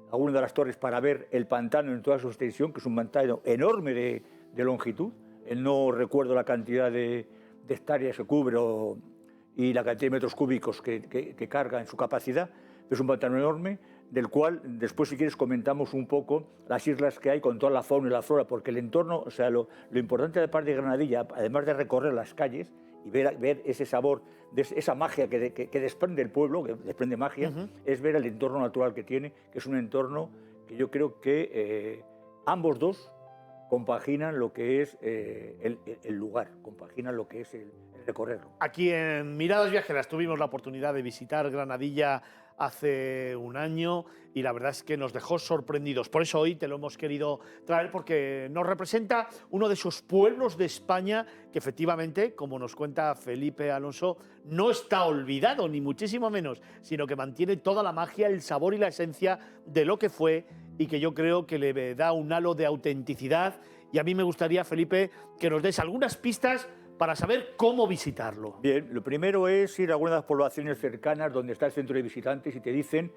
a una de las torres, para ver el pantano en toda su extensión, que es un pantano enorme de longitud. No recuerdo la cantidad de hectáreas que cubre y la cantidad de metros cúbicos que carga en su capacidad. Es un pantano enorme, del cual después, si quieres, comentamos un poco las islas que hay con toda la fauna y la flora, porque el entorno, o sea, lo importante de la parte de Granadilla, además de recorrer las calles y ver ese sabor, esa magia que desprende el pueblo, que desprende magia, es ver el entorno natural que tiene, que es un entorno que yo creo que ambos dos compaginan lo que es el lugar, compaginan lo que es el recorrerlo. Aquí en Miradas Viajeras tuvimos la oportunidad de visitar Granadilla hace un año y la verdad es que nos dejó sorprendidos. Por eso hoy te lo hemos querido traer, porque nos representa uno de esos pueblos de España que efectivamente, como nos cuenta Felipe Alonso, no está olvidado, ni muchísimo menos, sino que mantiene toda la magia, el sabor y la esencia de lo que fue, y que yo creo que le da un halo de autenticidad. Y a mí me gustaría, Felipe, que nos des algunas pistas para saber cómo visitarlo. Bien, lo primero es ir a algunas de las poblaciones cercanas donde está el centro de visitantes y te dicen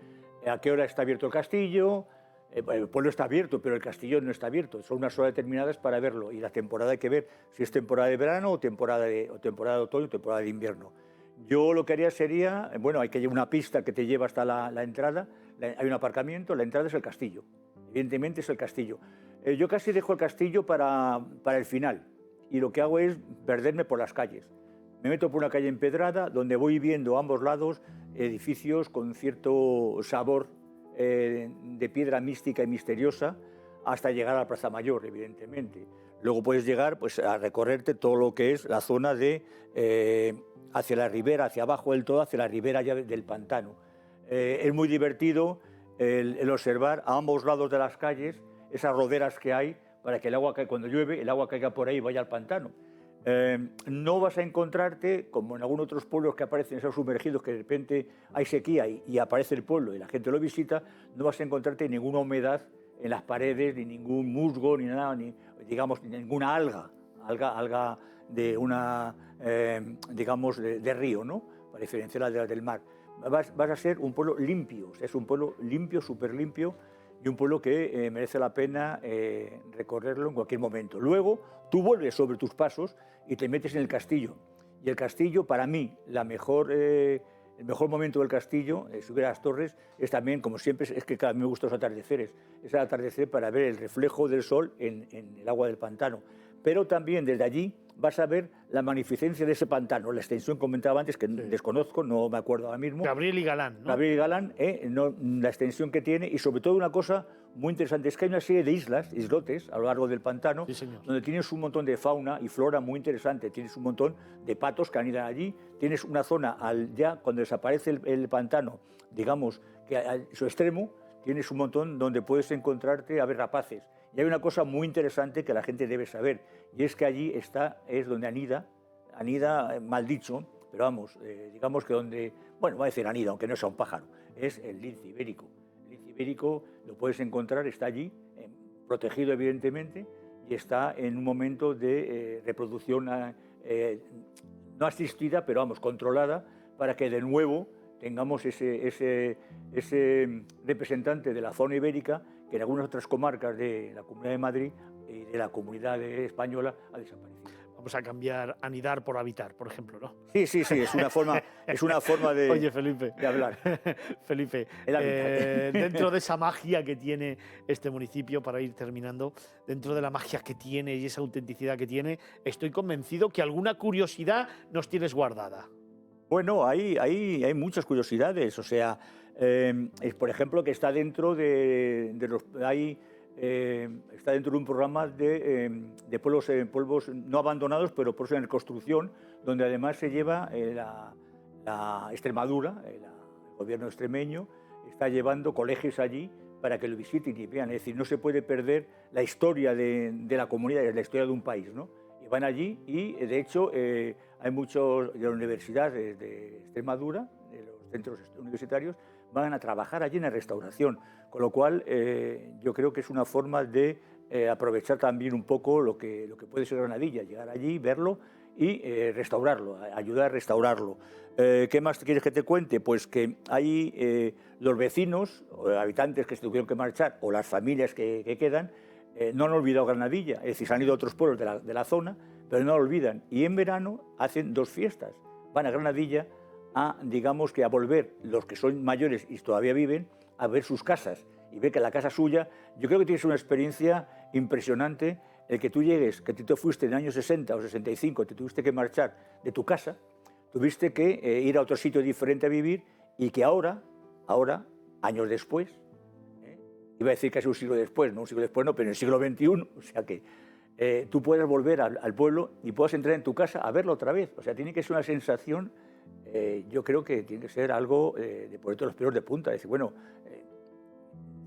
a qué hora está abierto el castillo. El pueblo está abierto, pero el castillo no está abierto. Son unas horas determinadas para verlo, y la temporada hay que ver si es temporada de verano o temporada de otoño o temporada de invierno. Yo lo que haría sería, bueno, hay que llevar una pista que te lleva hasta la entrada, hay un aparcamiento, la entrada es el castillo, evidentemente es el castillo. Yo casi dejo el castillo para el final, y lo que hago es perderme por las calles. Me meto por una calle empedrada donde voy viendo a ambos lados edificios con cierto sabor de piedra mística y misteriosa, hasta llegar a la Plaza Mayor, evidentemente. Luego puedes llegar pues, a recorrerte todo lo que es la zona de hacia la ribera, hacia abajo del todo, hacia la ribera ya del pantano. Es muy divertido el observar a ambos lados de las calles esas roderas que hay, para que el agua, cuando llueve, el agua caiga por ahí y vaya al pantano. No vas a encontrarte, como en algunos otros pueblos que aparecen esos sumergidos, que de repente hay sequía y aparece el pueblo y la gente lo visita, no vas a encontrarte ninguna humedad en las paredes, ni ningún musgo, ni nada, ni ninguna alga de una, digamos, de río, ¿no? Para diferenciarla de la del mar. Vas a ser un pueblo limpio, o sea, es un pueblo limpio, súper limpio, y un pueblo que merece la pena recorrerlo en cualquier momento. Luego, tú vuelves sobre tus pasos y te metes en el castillo. Y el castillo, para mí, el mejor momento del castillo, subir a las torres, es también, como siempre, es que a mí me gustan los atardeceres. Es el atardecer para ver el reflejo del sol en el agua del pantano. Pero también desde allí vas a ver la magnificencia de ese pantano, la extensión que comentaba antes, que desconozco, no me acuerdo ahora mismo. Gabriel y Galán, ¿no? Gabriel y Galán, la extensión que tiene, y sobre todo una cosa muy interesante, es que hay una serie de islotes a lo largo del pantano, donde tienes un montón de fauna y flora muy interesante. Tienes un montón de patos que anidan allí, tienes una zona, ya cuando desaparece el pantano, digamos que a su extremo, tienes un montón donde puedes encontrarte a ver rapaces. Y hay una cosa muy interesante que la gente debe saber, y es que allí es donde anida mal dicho, pero vamos, digamos que donde, bueno, va a decir anida, aunque no sea un pájaro, es el lince ibérico. El lince ibérico lo puedes encontrar, está allí, protegido evidentemente, y está en un momento de reproducción no asistida, pero vamos, controlada, para que de nuevo tengamos ese representante de la fauna ibérica que en algunas otras comarcas de la Comunidad de Madrid y de la Comunidad Española ha desaparecido. Vamos a cambiar anidar por habitar, por ejemplo, ¿no? Sí, es una forma de, Oye, Felipe, de hablar. Felipe, dentro de esa magia que tiene este municipio, para ir terminando, dentro de la magia que tiene y esa autenticidad que tiene, estoy convencido que alguna curiosidad nos tienes guardada. Bueno, hay muchas curiosidades, o sea, por ejemplo, que está dentro está dentro de un programa de pueblos no abandonados, pero pueblos en reconstrucción, donde además se lleva la Extremadura, el gobierno extremeño, está llevando colegios allí para que lo visiten y vean. Es decir, no se puede perder la historia de la comunidad, la historia de un país, ¿no? Y van allí y, de hecho, hay muchos de las universidades de Extremadura, de los centros universitarios, van a trabajar allí en la restauración, con lo cual yo creo que es una forma de aprovechar también un poco lo que puede ser Granadilla, llegar allí, verlo y restaurarlo, ayudar a restaurarlo. ¿Qué más quieres que te cuente? Pues que hay los vecinos, o habitantes que se tuvieron que marchar, o las familias que quedan, no han olvidado Granadilla, es decir, se han ido a otros pueblos de la zona, pero no lo olvidan. Y en verano hacen 2 fiestas, van a Granadilla digamos que a volver los que son mayores y todavía viven, a ver sus casas y ver que la casa suya, yo creo que tienes una experiencia impresionante, el que tú llegues, que tú te fuiste en el año 60 o 65, te tuviste que marchar de tu casa, tuviste que ir a otro sitio diferente a vivir y que ahora, años después, iba a decir casi un siglo después, no un siglo después no, pero en el siglo XXI, o sea que tú puedes volver al pueblo y puedas entrar en tu casa a verlo otra vez, o sea, tiene que ser una sensación. Yo creo que tiene que ser algo de ponerte los pelos de punta, decir, bueno,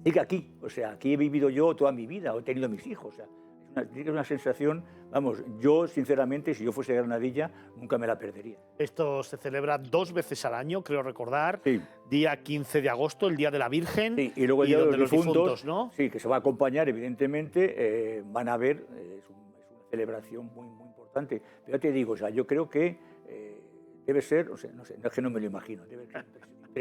sigue aquí, o sea, aquí he vivido yo toda mi vida, o he tenido mis hijos, o sea, tiene que ser una sensación, vamos, yo sinceramente, si yo fuese de Granadilla, nunca me la perdería. Esto se celebra 2 veces al año, creo recordar, sí. Día 15 de agosto, el Día de la Virgen, sí, y luego el Día de los difuntos, ¿no? Sí, que se va a acompañar, evidentemente, van a ver, es una celebración muy, muy importante, pero ya te digo, o sea, yo creo que debe ser, o sea, no sé, es que no me lo imagino, debe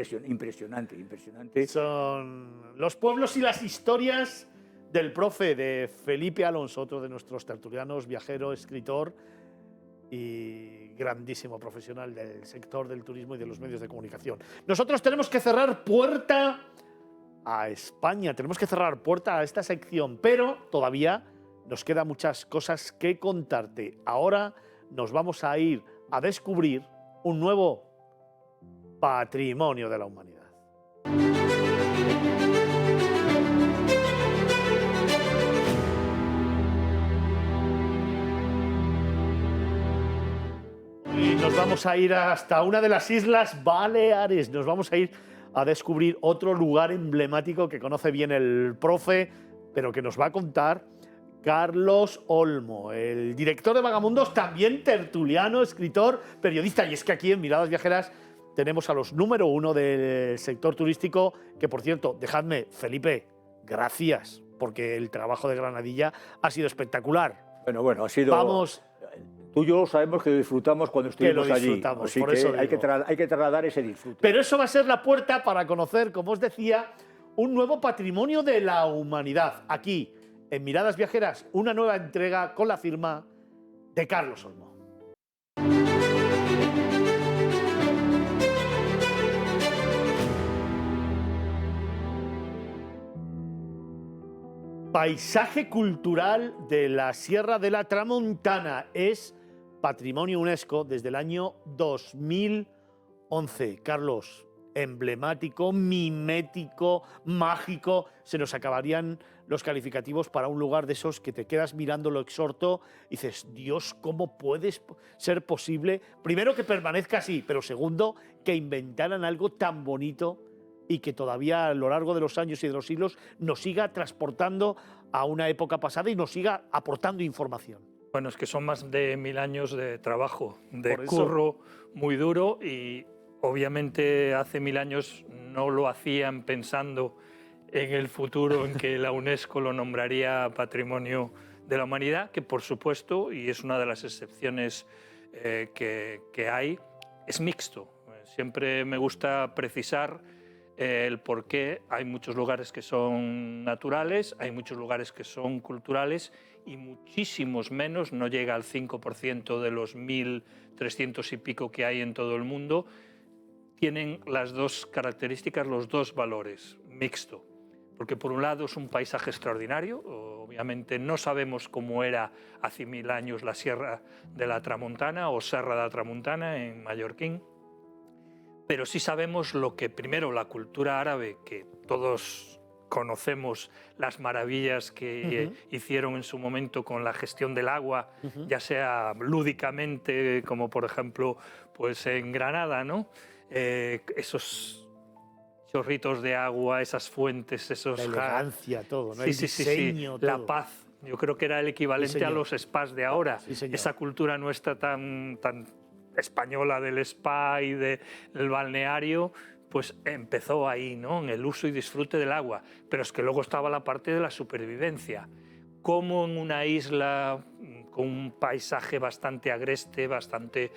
ser impresionante. Son los pueblos y las historias del profe, de Felipe Alonso, otro de nuestros tertulianos, viajero, escritor y grandísimo profesional del sector del turismo y de los medios de comunicación. Nosotros tenemos que cerrar puerta a España, tenemos que cerrar puerta a esta sección, pero todavía nos quedan muchas cosas que contarte. Ahora nos vamos a ir a descubrir un nuevo patrimonio de la humanidad. Y nos vamos a ir hasta una de las Islas Baleares. Nos vamos a ir a descubrir otro lugar emblemático que conoce bien el profe, pero que nos va a contar Carlos Olmo, el director de Vagamundos, también tertuliano, escritor, periodista. Y es que aquí en Miradas Viajeras tenemos a los número 1 del sector turístico, que por cierto, dejadme, Felipe, gracias, porque el trabajo de Granadilla ha sido espectacular. Bueno, ha sido... Vamos... Tú y yo sabemos que lo disfrutamos cuando estuvimos allí. Así por eso hay que trasladar ese disfrute. Pero eso va a ser la puerta para conocer, como os decía, un nuevo patrimonio de la humanidad. Aquí, en Miradas Viajeras, una nueva entrega con la firma de Carlos Olmo. Paisaje cultural de la Sierra de la Tramontana. Es Patrimonio UNESCO desde el año 2011. Carlos, emblemático, mimético, mágico. Se nos acabarían los calificativos para un lugar de esos que te quedas mirando lo exhorto y dices, Dios, ¿cómo puede ser posible? Primero, que permanezca así, pero segundo, que inventaran algo tan bonito y que todavía a lo largo de los años y de los siglos nos siga transportando a una época pasada y nos siga aportando información. Bueno, es que son más de 1000 años de trabajo, de curro muy duro, y obviamente hace 1000 años no lo hacían pensando en el futuro en que la UNESCO lo nombraría Patrimonio de la Humanidad, que por supuesto, y es una de las excepciones que hay, es mixto. Siempre me gusta precisar el por qué hay muchos lugares que son naturales, hay muchos lugares que son culturales y muchísimos menos, no llega al 5% de los 1.300 y pico que hay en todo el mundo, tienen las dos características, los dos valores, mixto. Porque por un lado es un paisaje extraordinario, obviamente no sabemos cómo era hace 1000 años la Sierra de la Tramuntana o Serra de la Tramuntana en mallorquín, pero sí sabemos lo que primero la cultura árabe, que todos conocemos las maravillas que hicieron en su momento con la gestión del agua, ya sea lúdicamente, como por ejemplo pues en Granada, ¿no? Esos chorritos de agua, esas fuentes, esos... La elegancia, todo, ¿no? Sí, el diseño, todo. La paz. Yo creo que era el equivalente a los spas de ahora. Esa cultura nuestra tan española del spa y del balneario, pues empezó ahí, ¿no? En el uso y disfrute del agua. Pero es que luego estaba la parte de la supervivencia. Como en una isla con un paisaje bastante agreste, bastante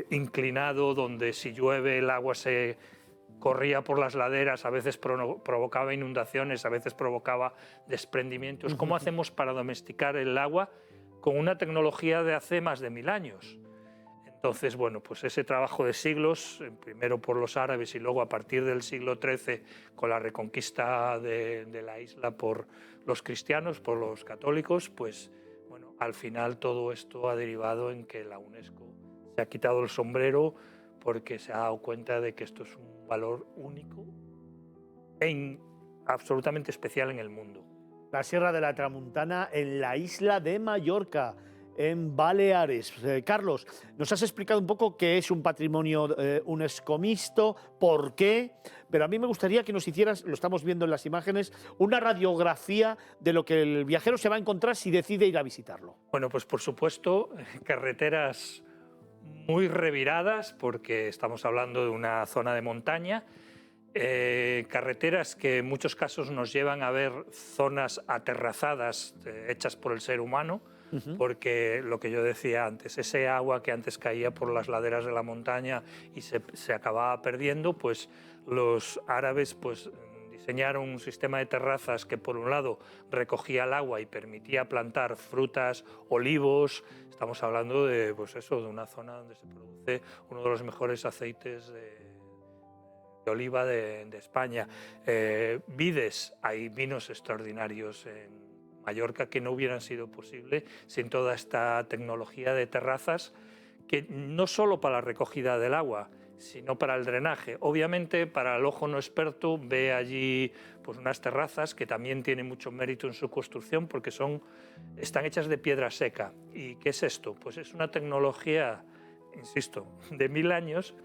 inclinado, donde si llueve el agua se corría por las laderas, a veces provocaba inundaciones, a veces provocaba desprendimientos. ¿Cómo hacemos para domesticar el agua con una tecnología de hace más de 1000 años? Entonces, bueno, pues ese trabajo de siglos, primero por los árabes y luego a partir del siglo XIII con la reconquista de la isla por los cristianos, por los católicos, pues bueno, al final todo esto ha derivado en que la UNESCO se ha quitado el sombrero porque se ha dado cuenta de que esto es un valor único e absolutamente especial en el mundo. La Sierra de la Tramuntana en la isla de Mallorca, en Baleares. Carlos, nos has explicado un poco qué es un patrimonio UNESCO mixto, por qué, pero a mí me gustaría que nos hicieras, lo estamos viendo en las imágenes, una radiografía de lo que el viajero se va a encontrar si decide ir a visitarlo. Bueno, pues por supuesto, carreteras muy reviradas, porque estamos hablando de una zona de montaña, carreteras que en muchos casos nos llevan a ver zonas aterrazadas hechas por el ser humano, porque lo que yo decía antes, ese agua que antes caía por las laderas de la montaña y se acababa perdiendo, pues los árabes pues diseñaron un sistema de terrazas que por un lado recogía el agua y permitía plantar frutas, olivos. Estamos hablando de, pues eso, de una zona donde se produce uno de los mejores aceites de oliva de España. Vides, hay vinos extraordinarios en Mallorca que no hubieran sido posible sin toda esta tecnología de terrazas, que no solo para la recogida del agua, sino para el drenaje. Obviamente, para el ojo no experto, ve allí pues, unas terrazas que también tienen mucho mérito en su construcción porque están hechas de piedra seca. ¿Y qué es esto? Pues es una tecnología, insisto, de 1000 años,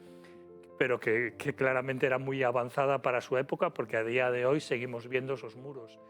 pero que claramente era muy avanzada para su época, porque a día de hoy seguimos viendo esos muros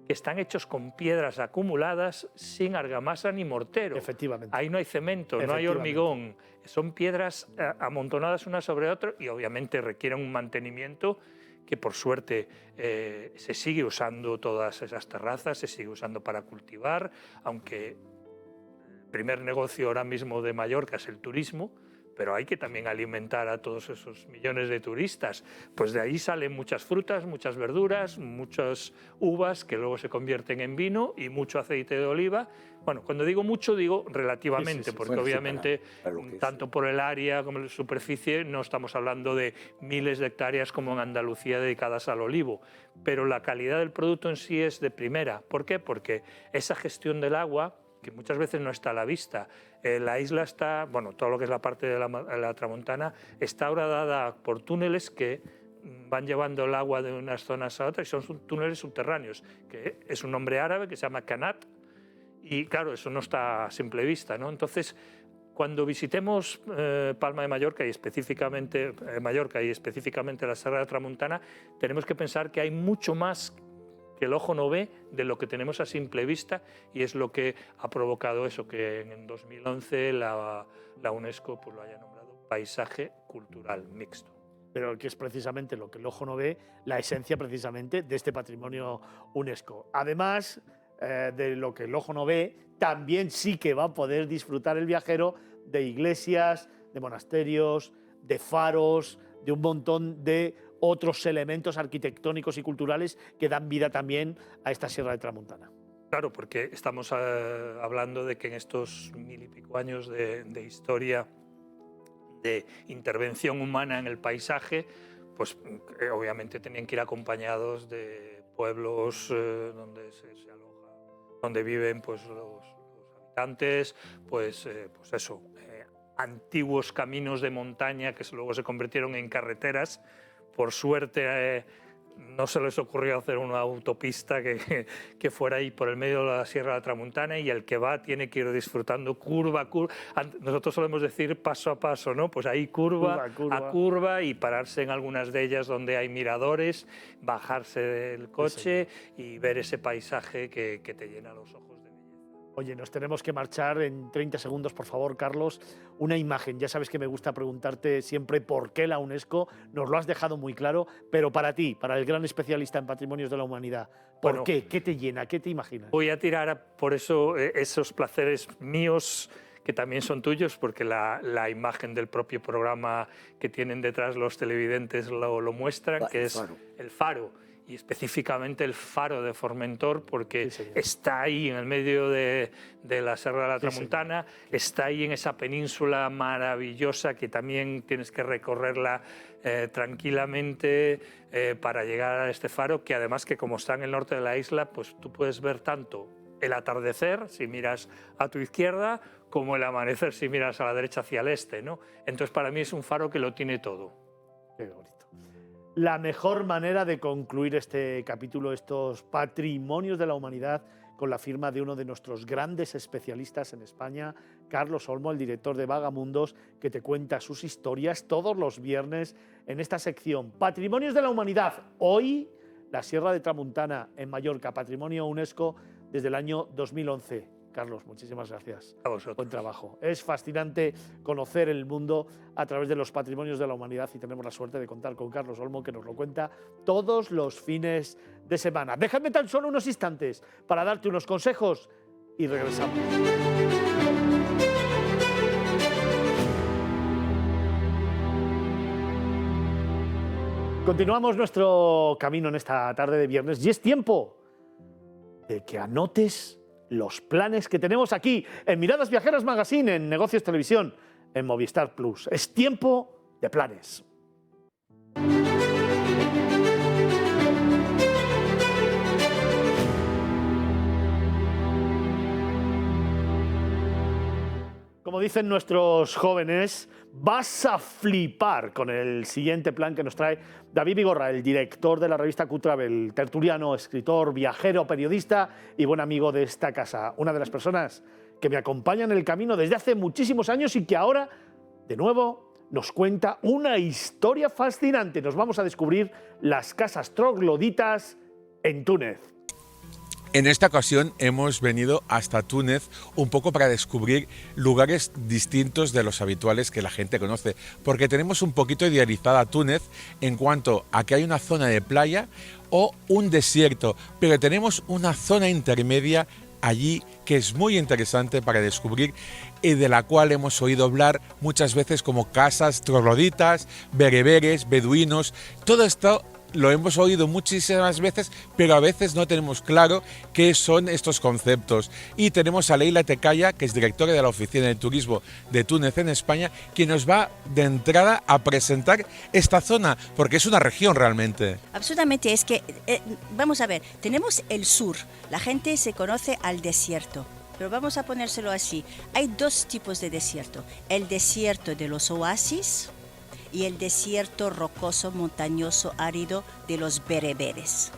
que están hechos con piedras acumuladas sin argamasa ni mortero. Efectivamente. Ahí no hay cemento, no hay hormigón, son piedras amontonadas una sobre otra y obviamente requieren un mantenimiento que por suerte se sigue usando todas esas terrazas, se sigue usando para cultivar, aunque el primer negocio ahora mismo de Mallorca es el turismo, pero hay que también alimentar a todos esos millones de turistas. Pues de ahí salen muchas frutas, muchas verduras, muchas uvas que luego se convierten en vino y mucho aceite de oliva. Bueno, cuando digo mucho, digo relativamente, porque bueno, obviamente, tanto por el área como la superficie, no estamos hablando de miles de hectáreas como en Andalucía dedicadas al olivo, pero la calidad del producto en sí es de primera. ¿Por qué? Porque esa gestión del agua, que muchas veces no está a la vista. La isla está, bueno, todo lo que es la parte de la Tramuntana, está ahora dada por túneles que van llevando el agua de unas zonas a otras y son túneles subterráneos, que es un nombre árabe que se llama Kanat, y claro, eso no está a simple vista, ¿no? Entonces, cuando visitemos Palma de Mallorca y específicamente la Serra de la Tramuntana, tenemos que pensar que hay mucho más que el ojo no ve de lo que tenemos a simple vista, y es lo que ha provocado eso, que en 2011 la UNESCO pues, lo haya nombrado paisaje cultural mixto. Pero que es precisamente lo que el ojo no ve, la esencia precisamente de este patrimonio UNESCO. Además de lo que el ojo no ve, también sí que va a poder disfrutar el viajero de iglesias, de monasterios, de faros, de un montón de otros elementos arquitectónicos y culturales que dan vida también a esta Sierra de Tramuntana. Claro, porque estamos hablando de que en estos 1000 y pico años de historia de intervención humana en el paisaje, pues obviamente tenían que ir acompañados de pueblos donde se aloja, donde viven pues los habitantes, pues eso, antiguos caminos de montaña que luego se convirtieron en carreteras. Por suerte no se les ocurrió hacer una autopista que fuera ahí por el medio de la Sierra de la Tramuntana, y el que va tiene que ir disfrutando curva a curva. Nosotros solemos decir paso a paso, ¿no? Pues ahí curva a curva, y pararse en algunas de ellas donde hay miradores, bajarse del coche y ver ese paisaje que te llena los ojos. Oye, nos tenemos que marchar en 30 segundos, por favor, Carlos. Una imagen. Ya sabes que me gusta preguntarte siempre por qué la UNESCO. Nos lo has dejado muy claro, pero para ti, para el gran especialista en patrimonios de la humanidad, ¿por qué? ¿Qué te llena? ¿Qué te imaginas? Voy a tirar por eso esos placeres míos que también son tuyos, porque la imagen del propio programa que tienen detrás los televidentes lo muestran, que es el faro. Y específicamente el faro de Formentor, porque está ahí en el medio de la Sierra de la Tramuntana, está ahí en esa península maravillosa que también tienes que recorrerla tranquilamente para llegar a este faro, que además que como está en el norte de la isla, pues tú puedes ver tanto el atardecer si miras a tu izquierda como el amanecer si miras a la derecha hacia el este, ¿no? Entonces para mí es un faro que lo tiene todo. Qué bonito. La mejor manera de concluir este capítulo, estos patrimonios de la humanidad, con la firma de uno de nuestros grandes especialistas en España, Carlos Olmo, el director de Vagamundos, que te cuenta sus historias todos los viernes en esta sección Patrimonios de la Humanidad. Hoy, la Sierra de Tramuntana en Mallorca, Patrimonio UNESCO desde el año 2011. Carlos, muchísimas gracias. A vosotros. Buen trabajo. Es fascinante conocer el mundo a través de los patrimonios de la humanidad, y tenemos la suerte de contar con Carlos Olmo, que nos lo cuenta todos los fines de semana. Déjame tan solo unos instantes para darte unos consejos y regresamos. Continuamos nuestro camino en esta tarde de viernes y es tiempo de que anotes los planes que tenemos aquí en Miradas Viajeras Magazine, en Negocios Televisión, en Movistar Plus. Es tiempo de planes. Como dicen nuestros jóvenes, vas a flipar con el siguiente plan que nos trae David Vigorra, el director de la revista Q-Travel, tertuliano, escritor, viajero, periodista y buen amigo de esta casa. Una de las personas que me acompaña en el camino desde hace muchísimos años y que ahora, de nuevo, nos cuenta una historia fascinante. Nos vamos a descubrir las casas trogloditas en Túnez. En esta ocasión hemos venido hasta Túnez un poco para descubrir lugares distintos de los habituales que la gente conoce, porque tenemos un poquito idealizada Túnez en cuanto a que hay una zona de playa o un desierto, pero tenemos una zona intermedia allí que es muy interesante para descubrir y de la cual hemos oído hablar muchas veces como casas trogloditas, bereberes, beduinos. Todo esto lo hemos oído muchísimas veces, pero a veces no tenemos claro qué son estos conceptos. Y tenemos a Leila Tecaya, que es directora de la Oficina de Turismo de Túnez en España, que nos va de entrada a presentar esta zona, porque es una región realmente. Absolutamente, es que, vamos a ver, tenemos el sur, la gente se conoce al desierto. Pero vamos a ponérselo así, hay dos tipos de desierto, el desierto de los oasis y el desierto rocoso, montañoso, árido de los bereberes.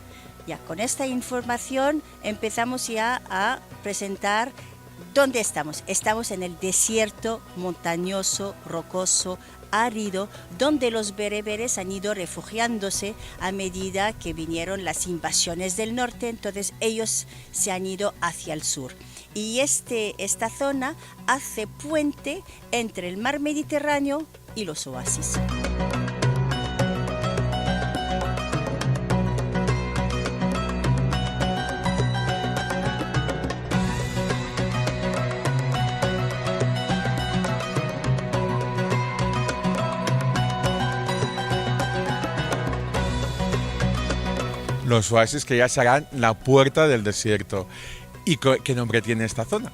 Ya con esta información empezamos ya a presentar dónde estamos. Estamos en el desierto montañoso, rocoso, árido, donde los bereberes han ido refugiándose a medida que vinieron las invasiones del norte, entonces ellos se han ido hacia el sur. Y esta zona hace puente entre el mar Mediterráneo y los oasis. los oasis que ya serán la puerta del desierto. ¿Y qué nombre tiene esta zona?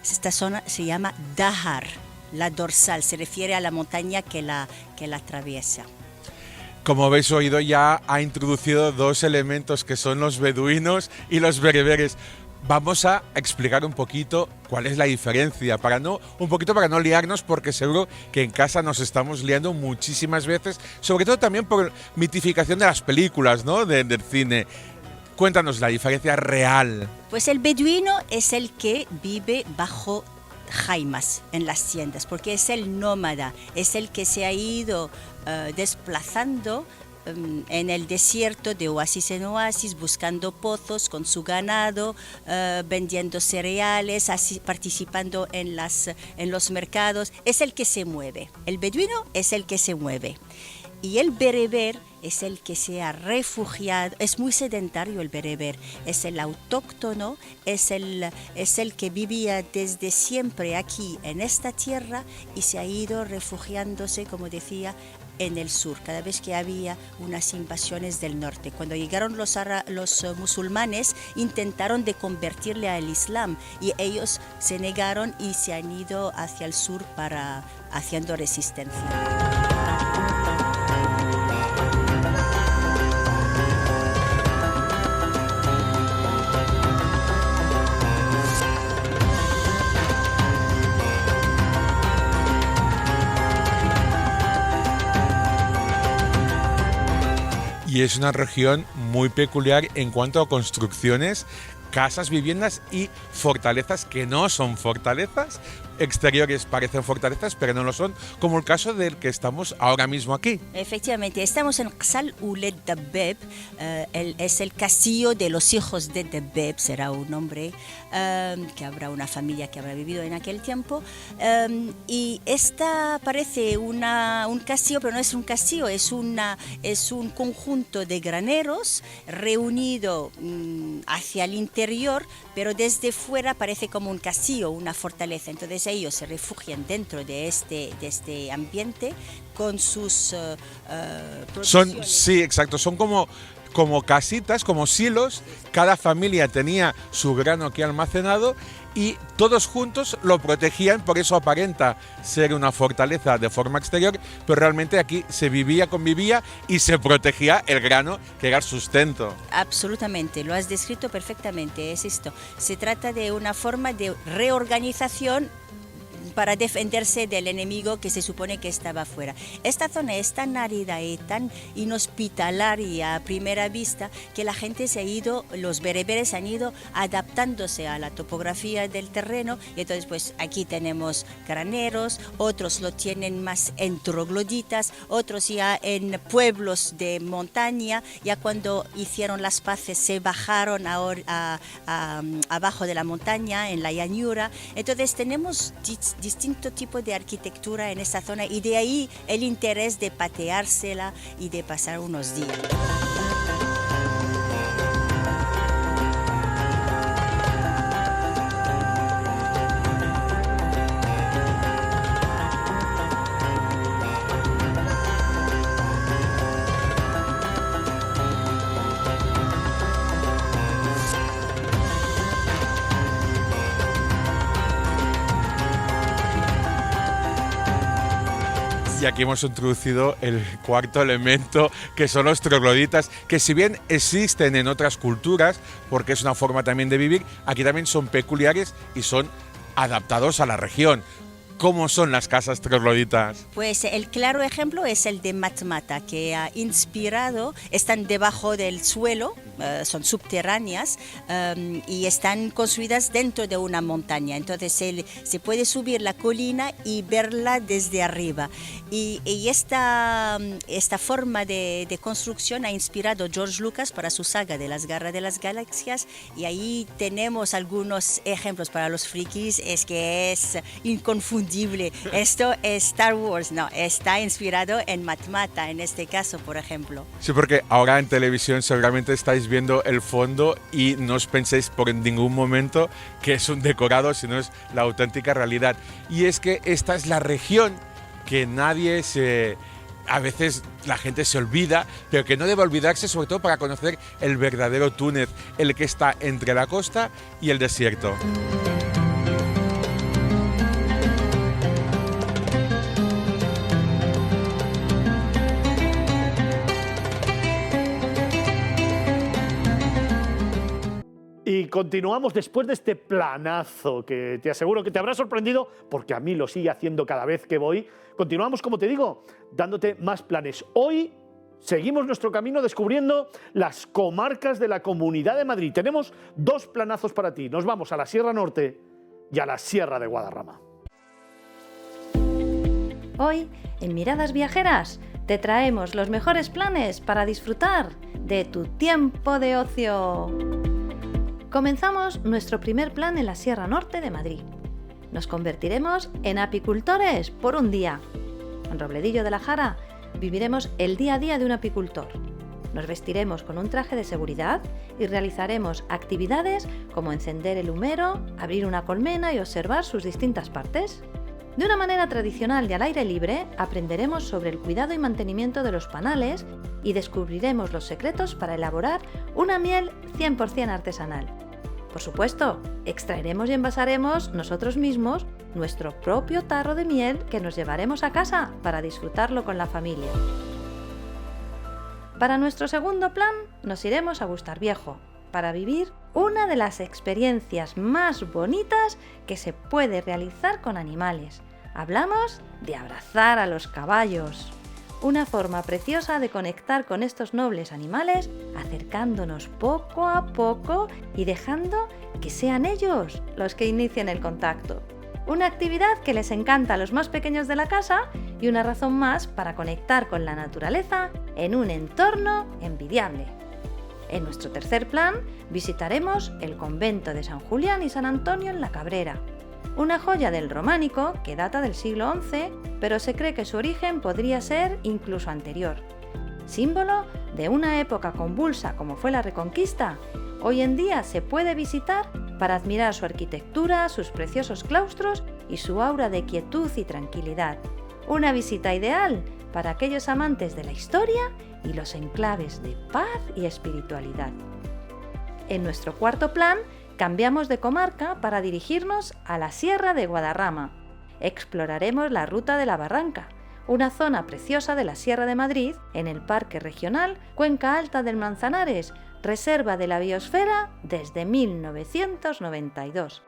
Esta zona se llama Dahar, la dorsal, se refiere a la montaña que la atraviesa. Como habéis oído, ya ha introducido dos elementos que son los beduinos y los bereberes. Vamos a explicar un poquito cuál es la diferencia, para no liarnos, porque seguro que en casa nos estamos liando muchísimas veces, sobre todo también por mitificación de las películas, ¿no? del cine. Cuéntanos la diferencia real. Pues el beduino es el que vive bajo jaimas en las tiendas, porque es el nómada, es el que se ha ido desplazando en el desierto de oasis en oasis, buscando pozos con su ganado, vendiendo cereales, participando en los mercados. Es el que se mueve. El beduino es el que se mueve. Y el bereber es el que se ha refugiado, es muy sedentario el bereber, es el autóctono, es el que vivía desde siempre aquí en esta tierra y se ha ido refugiándose, como decía, en el sur, cada vez que había unas invasiones del norte. Cuando llegaron los musulmanes, intentaron de convertirle al Islam y ellos se negaron y se han ido hacia el sur haciendo resistencia. Y es una región muy peculiar en cuanto a construcciones, casas, viviendas y fortalezas que no son fortalezas. Exteriores parecen fortalezas, pero no lo son, como el caso del que estamos ahora mismo aquí. Efectivamente, estamos en Qasal Ouled Dabbeb, es el castillo de los hijos de Dabbeb, será un hombre que habrá una familia que habrá vivido en aquel tiempo, y esta parece un castillo, pero no es un castillo, es un conjunto de graneros reunido hacia el interior, pero desde fuera parece como un castillo, una fortaleza. Entonces ellos se refugian dentro de este ambiente con sus Sí, exacto, son como casitas, como silos. Cada familia tenía su grano aquí almacenado y todos juntos lo protegían, por eso aparenta ser una fortaleza de forma exterior, pero realmente aquí se convivía y se protegía el grano, que era el sustento. Absolutamente, lo has descrito perfectamente, es esto. Se trata de una forma de reorganización para defenderse del enemigo que se supone que estaba afuera. Esta zona es tan árida y tan inhospitalaria a primera vista que la gente los bereberes han ido adaptándose a la topografía del terreno, y entonces pues aquí tenemos graneros, otros lo tienen más en trogloditas, otros ya en pueblos de montaña. Ya cuando hicieron las paces se bajaron abajo de la montaña, en la llanura. Entonces tenemos distinto tipo de arquitectura en esta zona, y de ahí el interés de pateársela y de pasar unos días. Y aquí hemos introducido el cuarto elemento, que son los trogloditas, que si bien existen en otras culturas, porque es una forma también de vivir, aquí también son peculiares y son adaptados a la región. ¿Cómo son las casas trogloditas? Pues el claro ejemplo es el de Matmata, que ha inspirado, están debajo del suelo, son subterráneas y están construidas dentro de una montaña. Entonces se puede subir la colina y verla desde arriba. Y esta forma de construcción ha inspirado George Lucas para su saga de las Guerras de las Galaxias, y ahí tenemos algunos ejemplos para los frikis. Es que es inconfundible. Esto es Star Wars, no, está inspirado en Matmata en este caso, por ejemplo. Sí, porque ahora en televisión seguramente estáis viendo el fondo y no os penséis por ningún momento que es un decorado, sino es la auténtica realidad. Y es que esta es la región que nadie se a veces la gente se olvida, pero que no debe olvidarse, sobre todo para conocer el verdadero Túnez, el que está entre la costa y el desierto. Y continuamos después de este planazo que te aseguro que te habrá sorprendido, porque a mí lo sigue haciendo cada vez que voy. Continuamos, como te digo, dándote más planes. Hoy seguimos nuestro camino descubriendo las comarcas de la Comunidad de Madrid. Tenemos 2 planazos para ti. Nos vamos a la Sierra Norte y a la Sierra de Guadarrama. Hoy, en Miradas Viajeras, te traemos los mejores planes para disfrutar de tu tiempo de ocio. Comenzamos nuestro primer plan en la Sierra Norte de Madrid. Nos convertiremos en apicultores por un día. En Robledillo de la Jara viviremos el día a día de un apicultor. Nos vestiremos con un traje de seguridad y realizaremos actividades como encender el humero, abrir una colmena y observar sus distintas partes. De una manera tradicional y al aire libre, aprenderemos sobre el cuidado y mantenimiento de los panales y descubriremos los secretos para elaborar una miel 100% artesanal. Por supuesto, extraeremos y envasaremos nosotros mismos nuestro propio tarro de miel que nos llevaremos a casa para disfrutarlo con la familia. Para nuestro segundo plan, nos iremos a Bustarviejo para vivir una de las experiencias más bonitas que se puede realizar con animales. Hablamos de abrazar a los caballos. Una forma preciosa de conectar con estos nobles animales, acercándonos poco a poco y dejando que sean ellos los que inicien el contacto. Una actividad que les encanta a los más pequeños de la casa y una razón más para conectar con la naturaleza en un entorno envidiable. En nuestro tercer plan visitaremos el convento de San Julián y San Antonio en la Cabrera. Una joya del románico que data del siglo XI, pero se cree que su origen podría ser incluso anterior. Símbolo de una época convulsa como fue la Reconquista, hoy en día se puede visitar para admirar su arquitectura, sus preciosos claustros y su aura de quietud y tranquilidad. Una visita ideal para aquellos amantes de la historia y los enclaves de paz y espiritualidad. En nuestro cuarto plan, cambiamos de comarca para dirigirnos a la Sierra de Guadarrama. Exploraremos la Ruta de la Barranca, una zona preciosa de la Sierra de Madrid, en el Parque Regional Cuenca Alta del Manzanares, reserva de la biosfera desde 1992.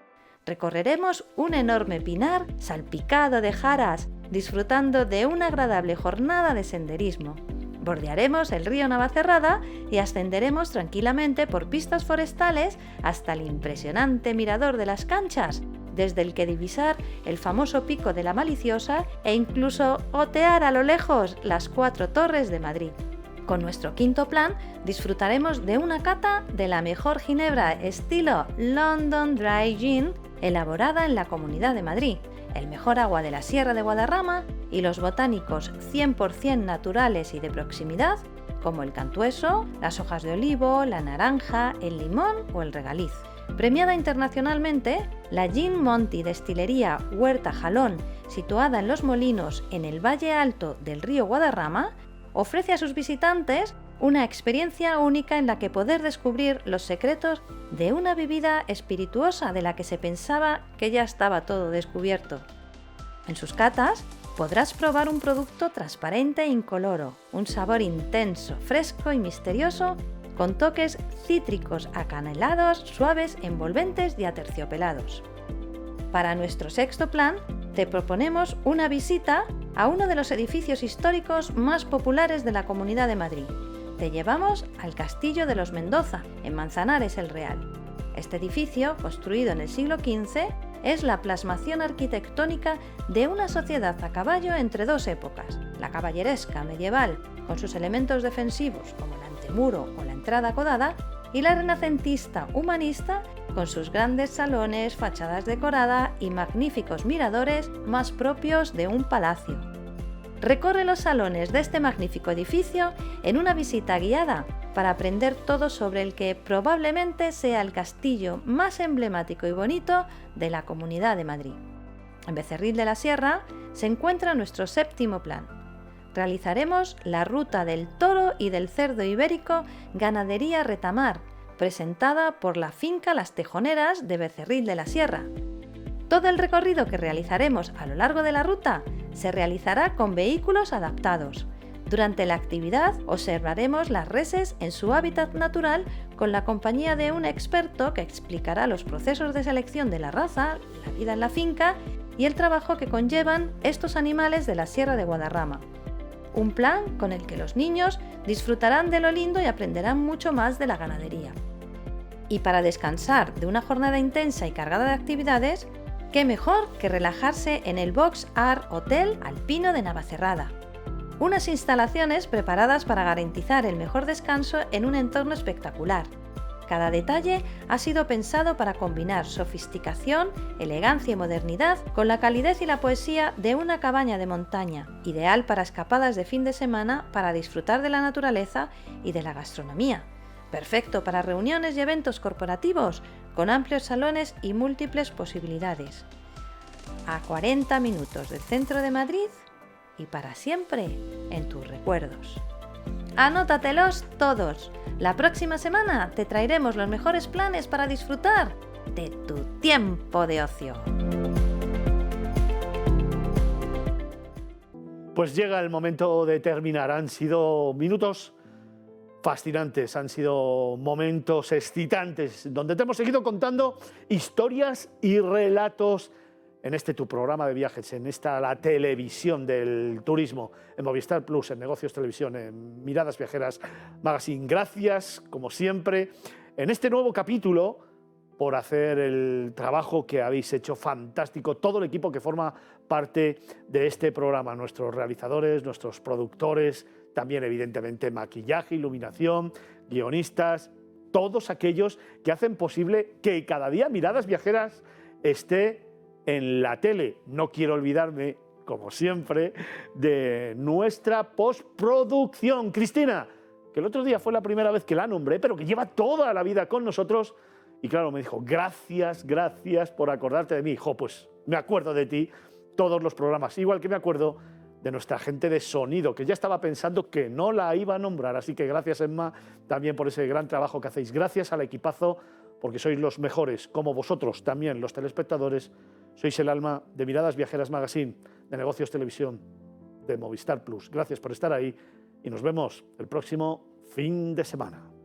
Recorreremos un enorme pinar salpicado de jaras, disfrutando de una agradable jornada de senderismo. Bordearemos el río Navacerrada y ascenderemos tranquilamente por pistas forestales hasta el impresionante mirador de las Canchas, desde el que divisar el famoso Pico de la Maliciosa e incluso otear a lo lejos las 4 torres de Madrid. Con nuestro quinto plan disfrutaremos de una cata de la mejor ginebra estilo London Dry Gin elaborada en la Comunidad de Madrid, el mejor agua de la Sierra de Guadarrama y los botánicos 100% naturales y de proximidad como el cantueso, las hojas de olivo, la naranja, el limón o el regaliz. Premiada internacionalmente, la Gin Monty Destilería Huerta Jalón, situada en Los Molinos en el Valle Alto del río Guadarrama, ofrece a sus visitantes una experiencia única en la que poder descubrir los secretos de una bebida espirituosa de la que se pensaba que ya estaba todo descubierto. En sus catas podrás probar un producto transparente e incoloro, un sabor intenso, fresco y misterioso, con toques cítricos acanelados, suaves, envolventes y aterciopelados. Para nuestro sexto plan, te proponemos una visita a uno de los edificios históricos más populares de la Comunidad de Madrid. Te llevamos al Castillo de los Mendoza, en Manzanares el Real. Este edificio, construido en el siglo XV, es la plasmación arquitectónica de una sociedad a caballo entre 2 épocas, la caballeresca medieval, con sus elementos defensivos como el antemuro o la entrada codada, y la renacentista humanista, con sus grandes salones, fachadas decoradas y magníficos miradores más propios de un palacio. Recorre los salones de este magnífico edificio en una visita guiada para aprender todo sobre el que probablemente sea el castillo más emblemático y bonito de la Comunidad de Madrid. En Becerril de la Sierra se encuentra nuestro séptimo plan. realizaremos la ruta del toro y del cerdo ibérico Ganadería Retamar, presentada por la finca Las Tejoneras de Becerril de la Sierra. Todo el recorrido que realizaremos a lo largo de la ruta se realizará con vehículos adaptados. Durante la actividad observaremos las reses en su hábitat natural con la compañía de un experto que explicará los procesos de selección de la raza, la vida en la finca y el trabajo que conllevan estos animales de la Sierra de Guadarrama. Un plan con el que los niños disfrutarán de lo lindo y aprenderán mucho más de la ganadería. Y para descansar de una jornada intensa y cargada de actividades, qué mejor que relajarse en el Box Art Hotel Alpino de Navacerrada. Unas instalaciones preparadas para garantizar el mejor descanso en un entorno espectacular. Cada detalle ha sido pensado para combinar sofisticación, elegancia y modernidad con la calidez y la poesía de una cabaña de montaña, ideal para escapadas de fin de semana para disfrutar de la naturaleza y de la gastronomía. Perfecto para reuniones y eventos corporativos, con amplios salones y múltiples posibilidades. A 40 minutos del centro de Madrid y para siempre en tus recuerdos. Anótatelos todos. La próxima semana te traeremos los mejores planes para disfrutar de tu tiempo de ocio. Pues llega el momento de terminar. Han sido minutos fascinantes, han sido momentos excitantes, donde te hemos seguido contando historias y relatos en este tu programa de viajes, en esta la televisión del turismo, en Movistar Plus, en Negocios Televisión, en Miradas Viajeras Magazine. Gracias, como siempre, en este nuevo capítulo, por hacer el trabajo que habéis hecho fantástico, todo el equipo que forma parte de este programa, nuestros realizadores, nuestros productores, también evidentemente maquillaje, iluminación, guionistas, todos aquellos que hacen posible que cada día Miradas Viajeras esté en la tele. No quiero olvidarme, como siempre, de nuestra postproducción. Cristina, que el otro día fue la primera vez que la nombré, pero que lleva toda la vida con nosotros. Y claro, me dijo, gracias por acordarte de mí. Jo, pues me acuerdo de ti todos los programas, igual que me acuerdo de nuestra gente de sonido, que ya estaba pensando que no la iba a nombrar. Así que gracias, Emma, también por ese gran trabajo que hacéis. Gracias al equipazo, porque sois los mejores, como vosotros también, los telespectadores. Sois el alma de Miradas Viajeras Magazine, de Negocios Televisión, de Movistar Plus. Gracias por estar ahí y nos vemos el próximo fin de semana.